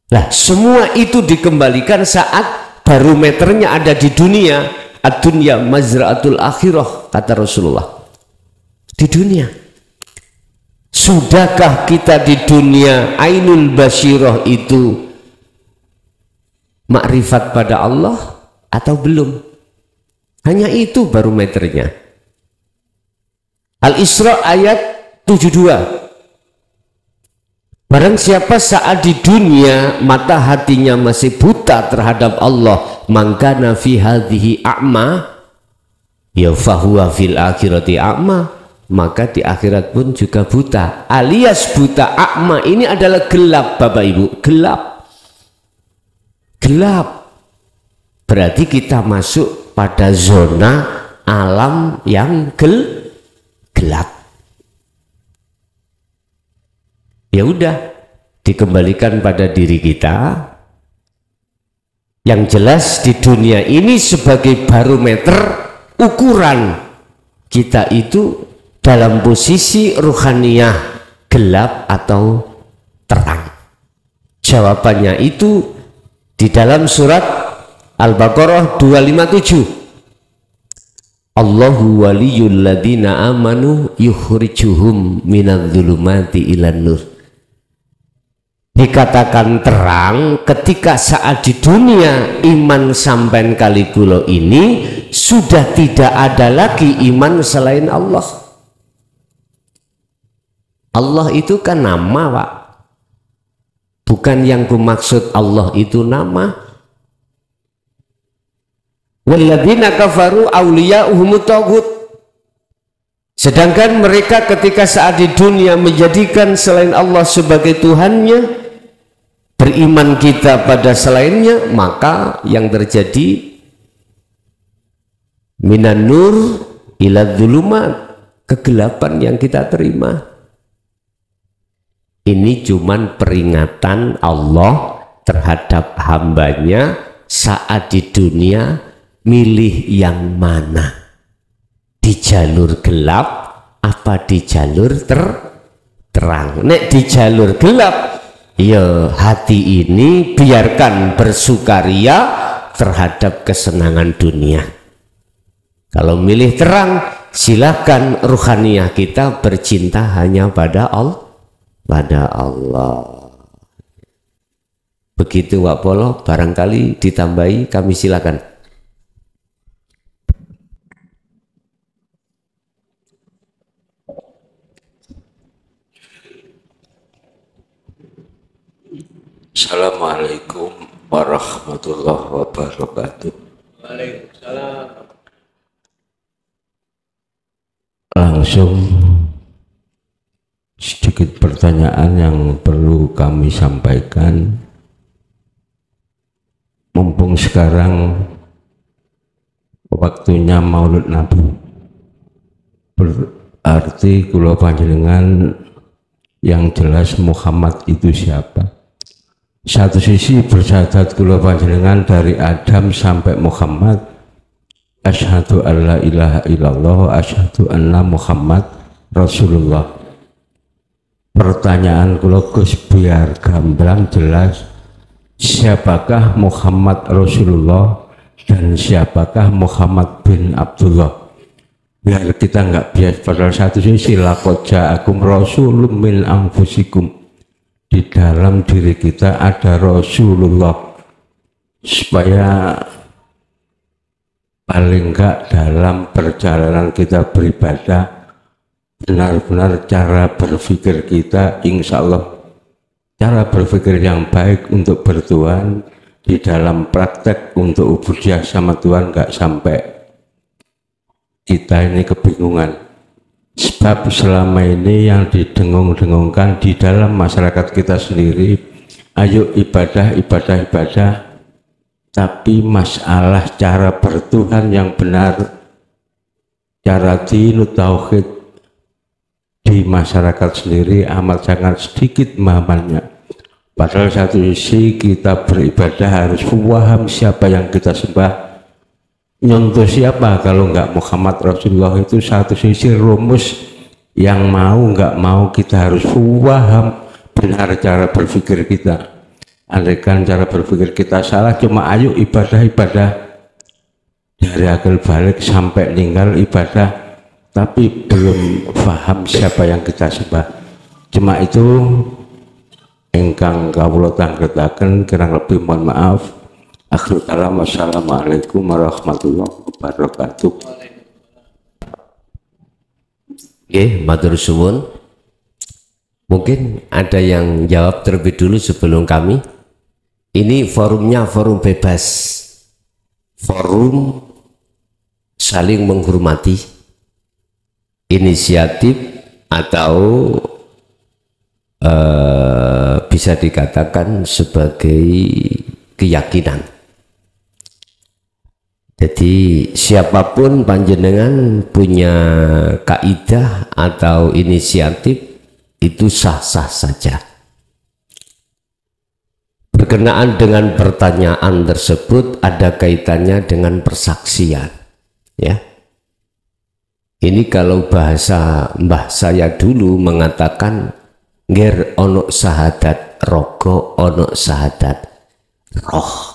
Speaker 2: Lah semua itu dikembalikan saat barometernya ada di dunia. Ad-dunya mazra'atul akhirah, kata Rasulullah. Di dunia. Sudahkah kita di dunia ainul basyirah itu makrifat pada Allah atau belum? Hanya itu barometernya. Al-Isra ayat 72. Barang siapa saat di dunia mata hatinya masih buta terhadap Allah, mangkana fi hadhihi a'ma, ya fahuwa fil akhirati a'ma, maka di akhirat pun juga buta. Alias buta, a'ma ini adalah gelap, Bapak Ibu, gelap. Gelap. Berarti kita masuk pada zona alam yang gelap. Ya udah, dikembalikan pada diri kita. Yang jelas di dunia ini sebagai barometer ukuran kita itu dalam posisi ruhaniyah gelap atau terang. Jawabannya itu di dalam surat Al-Baqarah 257. Allahu waliyul ladina amanu yukhrijuhum minadh-dhulumati ilan nur. Dikatakan terang ketika saat di dunia iman sampean kali kula ini sudah tidak ada lagi iman selain Allah. Allah itu kan nama, Pak. Bukan yang kumaksud Allah itu nama. Walladzina kafaru awliya'uhumut taghut. Sedangkan mereka ketika saat di dunia menjadikan selain Allah sebagai Tuhannya, beriman kita pada selainnya, maka yang terjadi minan nur ila dzulumat, kegelapan yang kita terima. Ini cuman peringatan Allah terhadap hambanya saat di dunia milih yang mana, di jalur gelap apa di jalur terang. Nek di jalur gelap, ya hati ini biarkan bersukaria terhadap kesenangan dunia. Kalau milih terang, silakan ruhaniyah kita bercinta hanya pada Allah. Begitu Wak Polo, barangkali ditambahi kami silakan.
Speaker 1: Assalamualaikum warahmatullahi wabarakatuh.
Speaker 2: Waalaikumsalam.
Speaker 1: Langsung sedikit pertanyaan yang perlu kami sampaikan. Mumpung sekarang waktunya Maulid Nabi,
Speaker 3: arti kula panjenengan yang jelas Muhammad itu siapa. Satu sisi bersyahadat kula panjenengan dari Adam sampai Muhammad, asyhadu alla ilaha illallah, asyhadu anna Muhammad Rasulullah. Pertanyaan kula Gus biar gamblang jelas, siapakah Muhammad Rasulullah dan siapakah Muhammad bin Abdullah? Biar kita nggak bias pada satu sisi, laqad ja'akum rasulun min anfusikum, di dalam diri kita ada Rasulullah, supaya paling enggak dalam perjalanan kita beribadah benar-benar cara berpikir kita insya Allah cara berpikir yang baik untuk bertuhan, di dalam praktek untuk ubudiyah sama Tuhan nggak sampai kita ini kebingungan. Sebab selama ini yang didengung-dengungkan di dalam masyarakat kita sendiri, ayo ibadah, tapi masalah cara bertuhan yang benar, cara dinut tauhid di masyarakat sendiri amat sangat sedikit pemahamannya. Padahal satu sisi kita beribadah harus paham siapa yang kita sembah, nyontoh siapa kalau enggak Muhammad Rasulullah. Itu satu sisi rumus yang mau enggak mau kita harus paham benar cara berpikir kita. Andaikan cara berpikir kita salah, cuma ayo ibadah dari akal balik sampai meninggal ibadah, tapi belum paham siapa yang kita sembah. Cuma itu ingkang kawula tanggetaken, kirang lebih mohon maaf. Akhirul kalam, wassalamualaikum warahmatullahi wabarakatuh.
Speaker 2: Matur suwun. Mungkin ada yang jawab terlebih dulu sebelum kami. Ini forumnya forum bebas, forum saling menghormati, inisiatif atau bisa dikatakan sebagai keyakinan. Jadi siapapun panjenengan punya kaidah atau inisiatif itu sah-sah saja. Berkenaan dengan pertanyaan tersebut ada kaitannya dengan persaksian, ya. Ini kalau bahasa mbah saya dulu mengatakan ngger ono sahadat rogo, ono sahadat roh.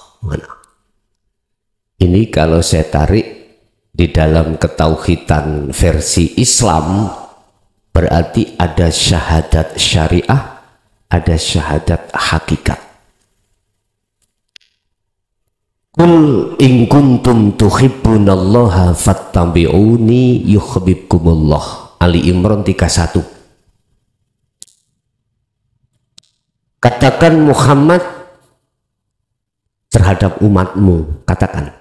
Speaker 2: Ini kalau saya tarik di dalam ketauhidan versi Islam, berarti ada syahadat syariah, ada syahadat hakikat. Qul in kuntum tuhibbunallaha fattabi'uni yuhibbukumullah. Ali Imran 31. Katakan Muhammad terhadap umatmu, katakan,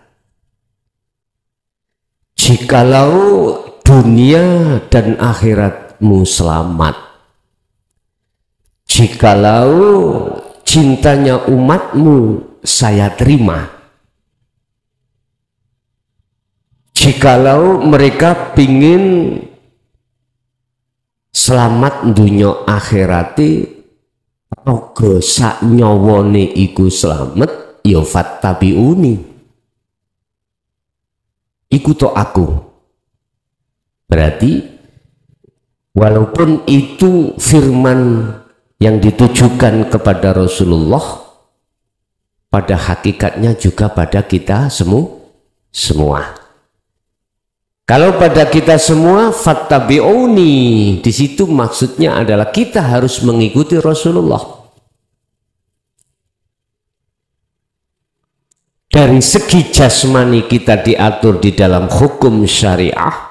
Speaker 2: jikalau dunia dan akhiratmu selamat, jikalau cintanya umatmu saya terima, jikalau mereka pingin selamat dunia akhirati, rogo sak nyawone iku selamat, ya fattabi'uni, ikuto aku. Berarti walaupun itu firman yang ditujukan kepada Rasulullah, pada hakikatnya juga pada kita semua. Kalau pada kita semua, fattabi'uni, di situ maksudnya adalah kita harus mengikuti Rasulullah. Dari segi jasmani kita diatur di dalam hukum syariah,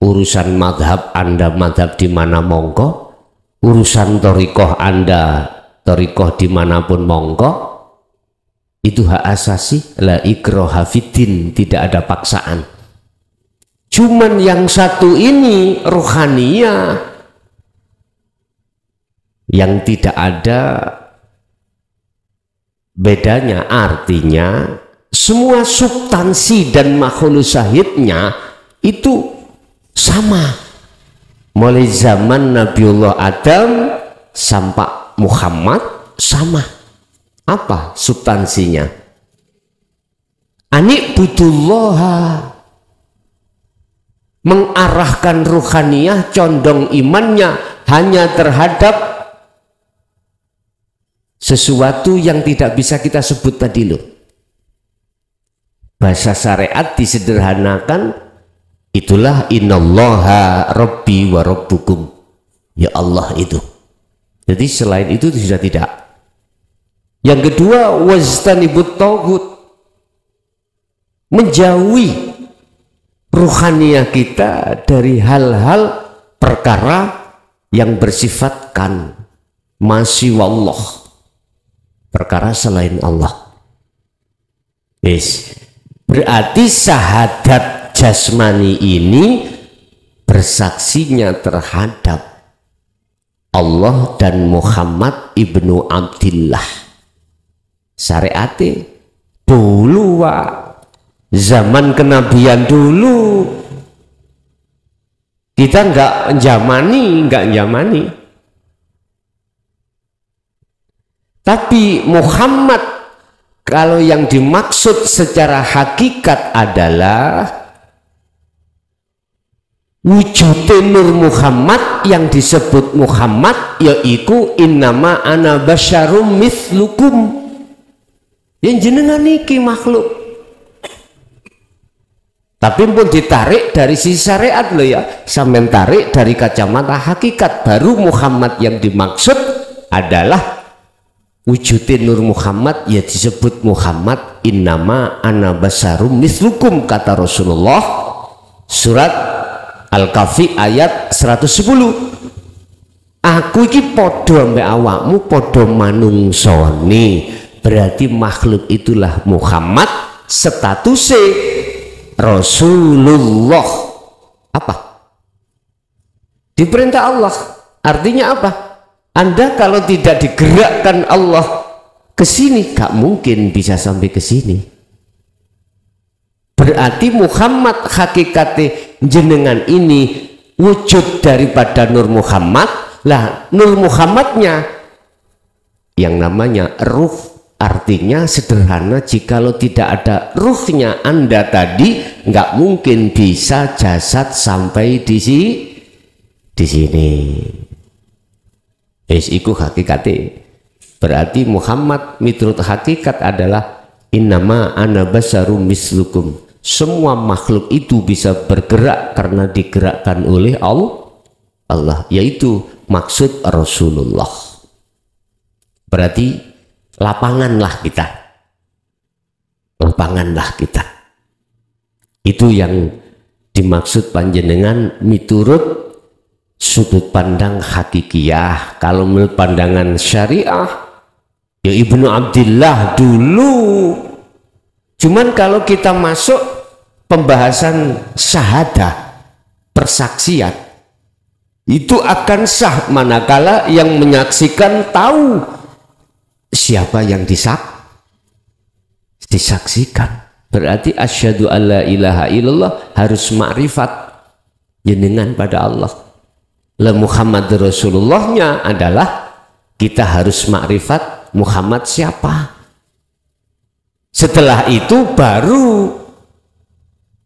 Speaker 2: urusan madhab Anda madhab di mana monggo, urusan torikoh Anda torikoh dimanapun monggo, itu hak asasi, la ikraha fiddin, tidak ada paksaan. Cuman yang satu ini ruhaniyah, yang tidak ada bedanya, artinya semua substansi dan makhluk syahidnya itu sama, mulai zaman Nabiullah Adam sampai Muhammad sama. Apa substansinya? Ani'budullaha, mengarahkan ruhaniyah, condong imannya hanya terhadap sesuatu yang tidak bisa kita sebut tadi loh. Bahasa syariat disederhanakan, itulah innallaha rabbi wa rabbukum, ya Allah itu. Jadi selain itu sudah tidak. Yang kedua, wajtanibut taghut, menjauhi ruhaniyah kita dari hal-hal perkara yang bersifatkan masih wallah, perkara selain Allah. Yes. Berarti syahadat jasmani ini bersaksinya terhadap Allah dan Muhammad ibnu Abdillah. Syariate dulu zaman kenabian dulu kita nggak jamani. Tapi Muhammad, kalau yang dimaksud secara hakikat adalah wujud Nur Muhammad, yang disebut Muhammad yaitu innama ana basyarum mislukum, yang jenengan iki makhluk. Tapi pun ditarik dari sisi syariat loh ya, sampai tarik dari kacamata hakikat, baru Muhammad yang dimaksud adalah wujudin Nur Muhammad, ya disebut Muhammad innama ana basarum mislukum, kata Rasulullah surat Al-Kahfi ayat 110. Aku iki podo ambek awakmu podo manungsoni, berarti makhluk itulah Muhammad, statusnya Rasulullah. Apa? Diperintah Allah. Artinya apa? Anda kalau tidak digerakkan Allah ke sini, gak mungkin bisa sampai ke sini. Berarti Muhammad hakikatnya jenengan ini wujud daripada Nur Muhammad. Lah Nur Muhammadnya yang namanya ruh, artinya sederhana, jikalau tidak ada ruhnya Anda tadi, nggak mungkin bisa jasad sampai di sini. Iku hakikatnya. Berarti Muhammad miturut hakikat adalah innama ana basarum mislukum. Semua makhluk itu bisa bergerak karena digerakkan oleh Allah, yaitu maksud Rasulullah. Berarti lapanganlah kita. Itu yang dimaksud panjenengan miturut sudut pandang hakikiyah. Kalau menurut pandangan syariah ya Ibnu Abdillah dulu. Cuman kalau kita masuk pembahasan syahadah, persaksian, itu akan sah manakala yang menyaksikan tahu siapa yang disaksikan. Berarti asyhadu alla ilaha illallah harus makrifat jenengan pada Allah. La Muhammad Rasulullahnya adalah kita harus makrifat Muhammad siapa. Setelah itu baru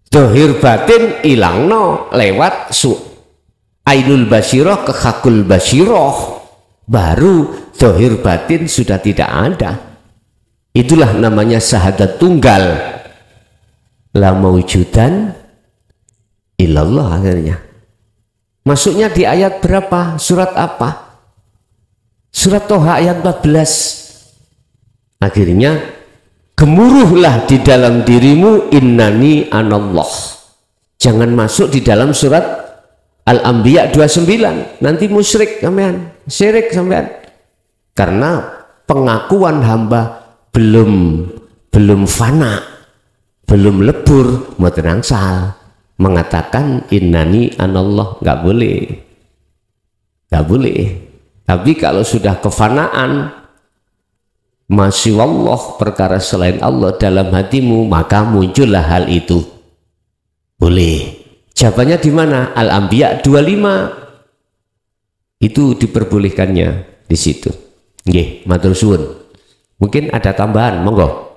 Speaker 2: dohir batin ilangno lewat ainul basiroh ke hakul basiroh, baru dohir batin sudah tidak ada. Itulah namanya syahadat tunggal, la maujudan illallah. Akhirnya masuknya di ayat berapa? Surat apa? Surat Toha ayat 14. Akhirnya gemuruhlah di dalam dirimu innani anallah. Jangan masuk di dalam surat Al-Anbiya 29. Nanti musyrik sampean, syirik sampean. Karena pengakuan hamba belum fana, belum lebur, mboten angsal. Mengatakan innani anallah, nggak boleh. Tapi kalau sudah kefanaan, masih wallah, perkara selain Allah dalam hatimu, maka muncullah hal itu. Boleh. Jawabannya di mana? Al-Anbiya 25. Itu diperbolehkannya di situ. Nggih, matur suwun. Mungkin ada tambahan, monggo.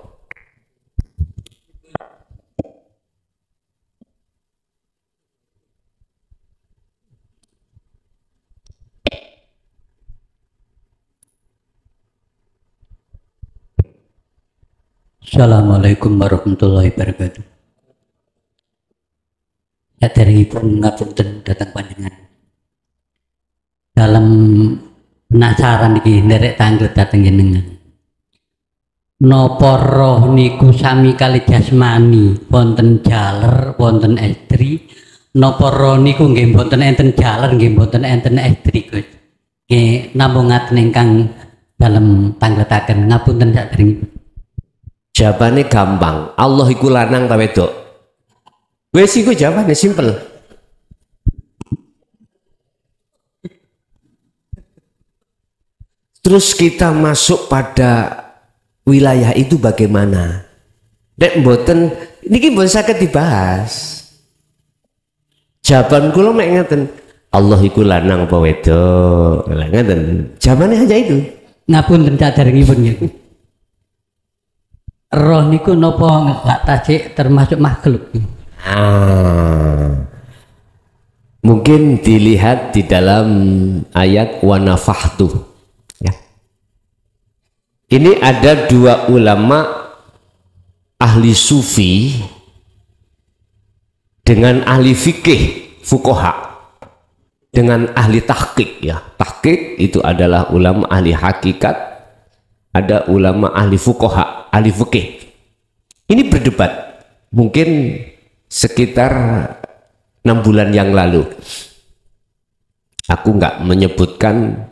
Speaker 4: Assalamualaikum warahmatullahi wabarakatuh. Saderengipun ngapunten dhateng panjenengan. Dalam penasaran iki nderek tanglet dhateng jenengan. Napa roh niku sami kali jasmani, wonten jaler, wonten estri. Napa roh niku nggih mboten enten jaler, nggih mboten enten estri, Gus. Nggih namung ngaten ingkang dalem tangletaken. Ngapunten saderengipun.
Speaker 2: Jawabannya gampang. Allah iku lanang ta wedok? Wes iku jawabannya simpel. Terus kita masuk pada wilayah itu bagaimana? Nek mboten niki mboten saged dibahas. Jawaban kula mek ngeten. Allah iku lanang apa wedok? Lah ngeten. Jawabannya hanya itu.
Speaker 4: Ngapunten saderengipun nggih. Roh niku napa ngebatasi termasuk makhluk?
Speaker 2: Mungkin dilihat di dalam ayat wa nafahtu, ya. Ini ada dua ulama ahli sufi dengan ahli fikih fuqaha dengan ahli tahqiq, ya. Tahqiq itu adalah ulama ahli hakikat, ada ulama ahli fuqaha, ahli fikih. Ini berdebat mungkin sekitar 6 bulan yang lalu. Aku nggak menyebutkan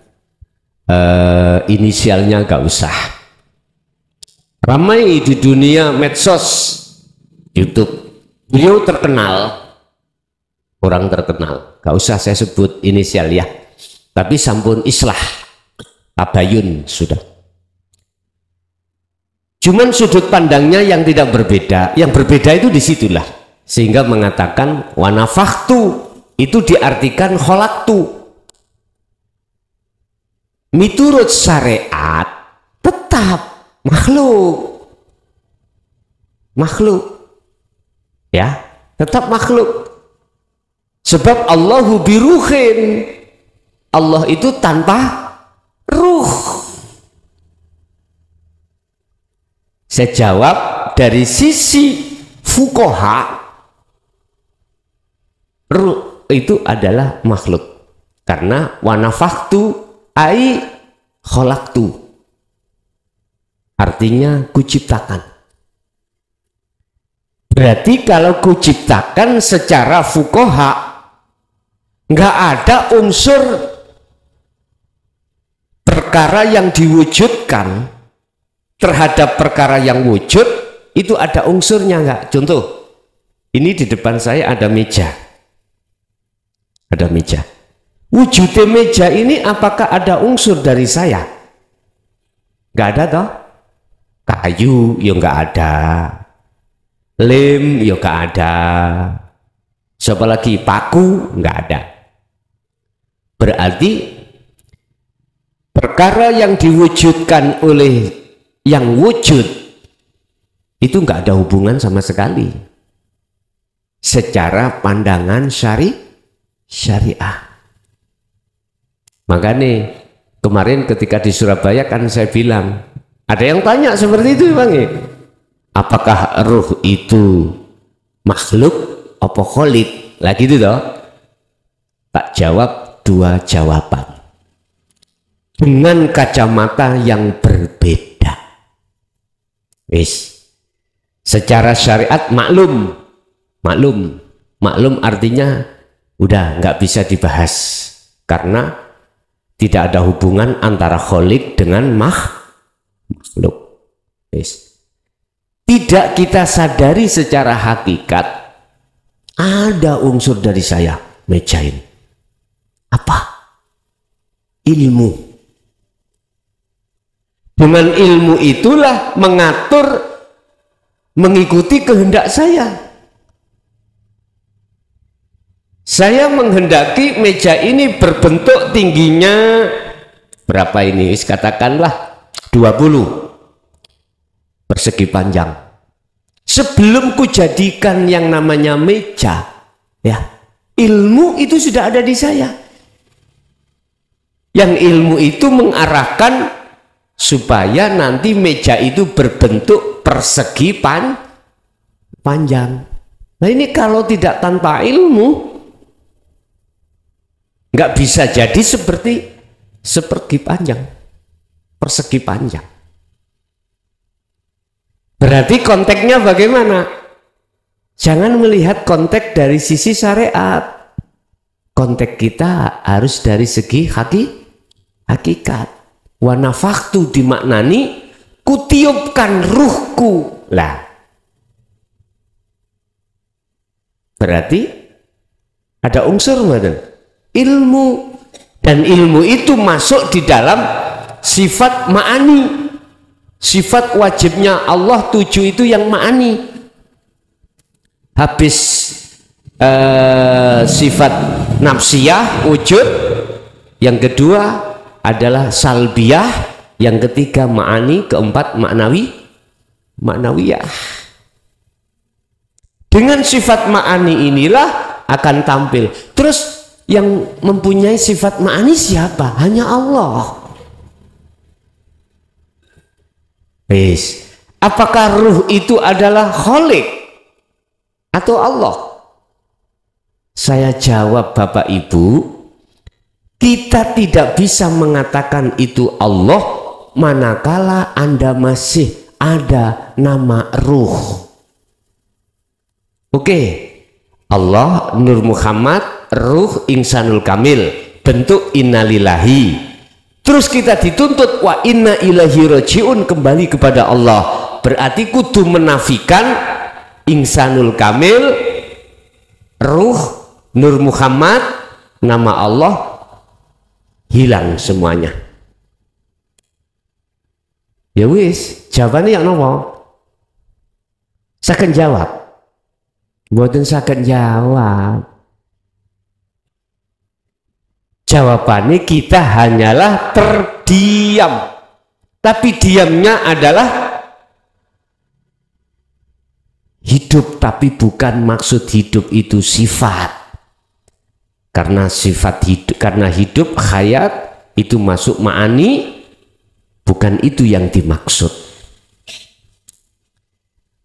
Speaker 2: inisialnya, nggak usah. Ramai di dunia medsos, YouTube. Beliau terkenal, orang terkenal. Nggak usah saya sebut inisial ya. Tapi sampun islah, tabayun sudah. Cuman sudut pandangnya yang tidak berbeda. Yang berbeda itu disitulah. Sehingga mengatakan wanafaktu itu diartikan kholaktu. Miturut syariat tetap makhluk. Makhluk. Ya, tetap makhluk. Sebab Allahu biruhin. Allah itu tanpa ruh. Saya jawab dari sisi fuqaha, ruh itu adalah makhluk. Karena wanafaktu ai kholaktu. Artinya kuciptakan. Berarti kalau kuciptakan secara fuqaha, nggak ada unsur perkara yang diwujudkan terhadap perkara yang wujud, itu ada unsurnya nggak? Contoh, ini di depan saya ada meja. Ada meja. Wujudnya meja ini apakah ada unsur dari saya? Nggak ada toh? Kayu ya nggak ada. Lem ya nggak ada. Siapa lagi? Paku nggak ada. Berarti perkara yang diwujudkan oleh yang wujud itu nggak ada hubungan sama sekali secara pandangan syariah. Makanya kemarin ketika di Surabaya kan saya bilang, ada yang tanya seperti itu Bang, apakah ruh itu makhluk apa kholik? Lah gitu toh. Tak jawab dua jawaban dengan kacamata yang berbeda. Wis, secara syariat maklum artinya udah nggak bisa dibahas karena tidak ada hubungan antara kholik dengan makhluk. Wis, tidak kita sadari secara hakikat ada unsur dari saya meja ini. Apa? Ilmu. Dengan ilmu itulah mengatur, mengikuti kehendak saya. Saya menghendaki meja ini berbentuk tingginya berapa ini? Katakanlah 20 persegi panjang. Sebelum kujadikan yang namanya meja, ya, ilmu itu sudah ada di saya. Yang ilmu itu mengarahkan supaya nanti meja itu berbentuk persegi panjang. Nah ini kalau tidak tanpa ilmu, nggak bisa jadi seperti panjang, persegi panjang. Berarti konteksnya bagaimana? Jangan melihat konteks dari sisi syariat. Konteks kita harus dari segi hakikat. Wa nafakhtu dimaknani kutiupkan ruhku. Lah. Berarti ada unsur mana? Ilmu, dan ilmu itu masuk di dalam sifat ma'ani. Sifat wajibnya Allah 7 itu yang ma'ani. Habis sifat nafsiyah wujud, yang kedua adalah salbiyah, yang ketiga ma'ani, keempat ma'nawiyah. Dengan sifat ma'ani inilah akan tampil. Terus yang mempunyai sifat ma'ani siapa? Hanya Allah. Apakah ruh itu adalah Khalik atau Allah? Saya jawab Bapak Ibu, kita tidak bisa mengatakan itu Allah manakala Anda masih ada nama ruh. Oke, Allah, Nur Muhammad, ruh Insanul Kamil, bentuk innalillahi. Terus kita dituntut wa inna ilahi roji'un, kembali kepada Allah. Berarti kudu menafikan Insanul Kamil, ruh Nur Muhammad, nama Allah, hilang semuanya. Ya wis, jawabannya yang nopo? Saya akan jawab. Mboten saged jawab. Jawabannya kita hanyalah terdiam. Tapi diamnya adalah hidup, tapi bukan maksud hidup itu sifat. Karena sifat hidup, karena hidup hayat itu masuk ma'ani, bukan itu yang dimaksud.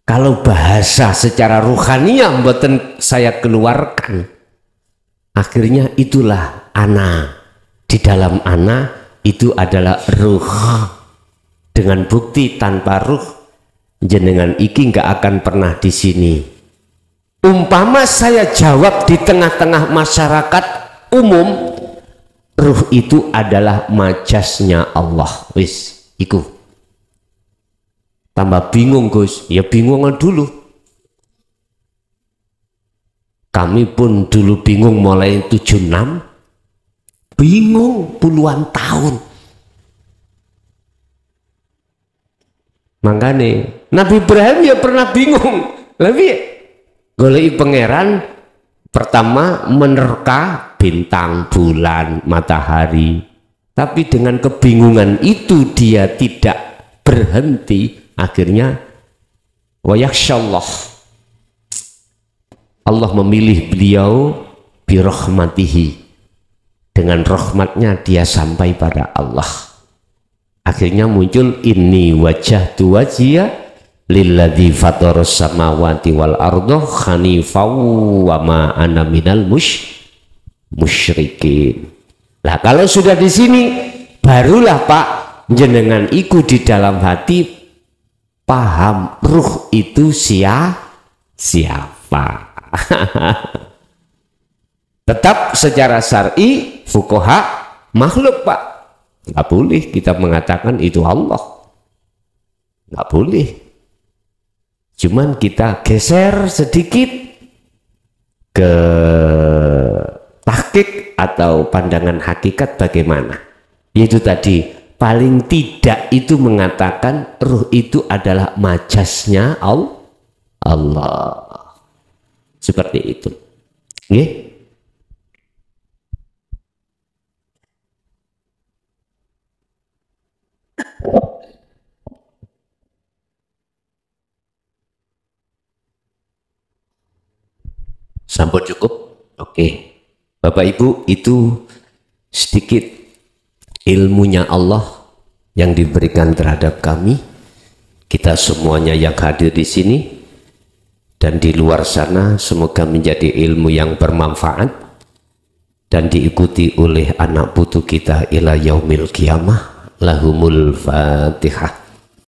Speaker 2: Kalau bahasa secara ruhaniyah mboten saya keluarkan, akhirnya itulah ana. Di dalam ana itu adalah ruh. Dengan bukti tanpa ruh jenengan iki nggak akan pernah di sini. Umpama saya jawab di tengah-tengah masyarakat umum, ruh itu adalah majasnya Allah. Wis, iku. Tambah bingung Gus, ya bingungan dulu. Kami pun dulu bingung mulai 76, bingung puluhan tahun. Makanya Nabi Ibrahim ya pernah bingung. Lebih goleki pangeran, pertama menerka bintang, bulan, matahari. Tapi dengan kebingungan itu dia tidak berhenti. Akhirnya wa yakhsyallah, Allah memilih beliau birahmatihi, dengan rahmatnya dia sampai pada Allah. Akhirnya muncul inni wajjahtu wajhiya lilladzi fataras samawati wal arda hanifan wa ma ana minal musyrikin. Lah kalau sudah di sini barulah Pak jenengan iku di dalam hati paham ruh itu siapa. Tetap secara syar'i fuqaha makhluk Pak, nggak boleh kita mengatakan itu Allah, nggak boleh. Cuman kita geser sedikit ke tahqiq atau pandangan hakikat bagaimana, yaitu tadi paling tidak itu mengatakan ruh itu adalah majasnya Allah. Seperti itu. Nggih. Sampun cukup? Oke. Bapak Ibu, itu sedikit ilmunya Allah yang diberikan terhadap kami, kita semuanya yang hadir di sini dan di luar sana. Semoga menjadi ilmu yang bermanfaat dan diikuti oleh anak putu kita ila yaumil qiyamah. Lahumul Fatihah.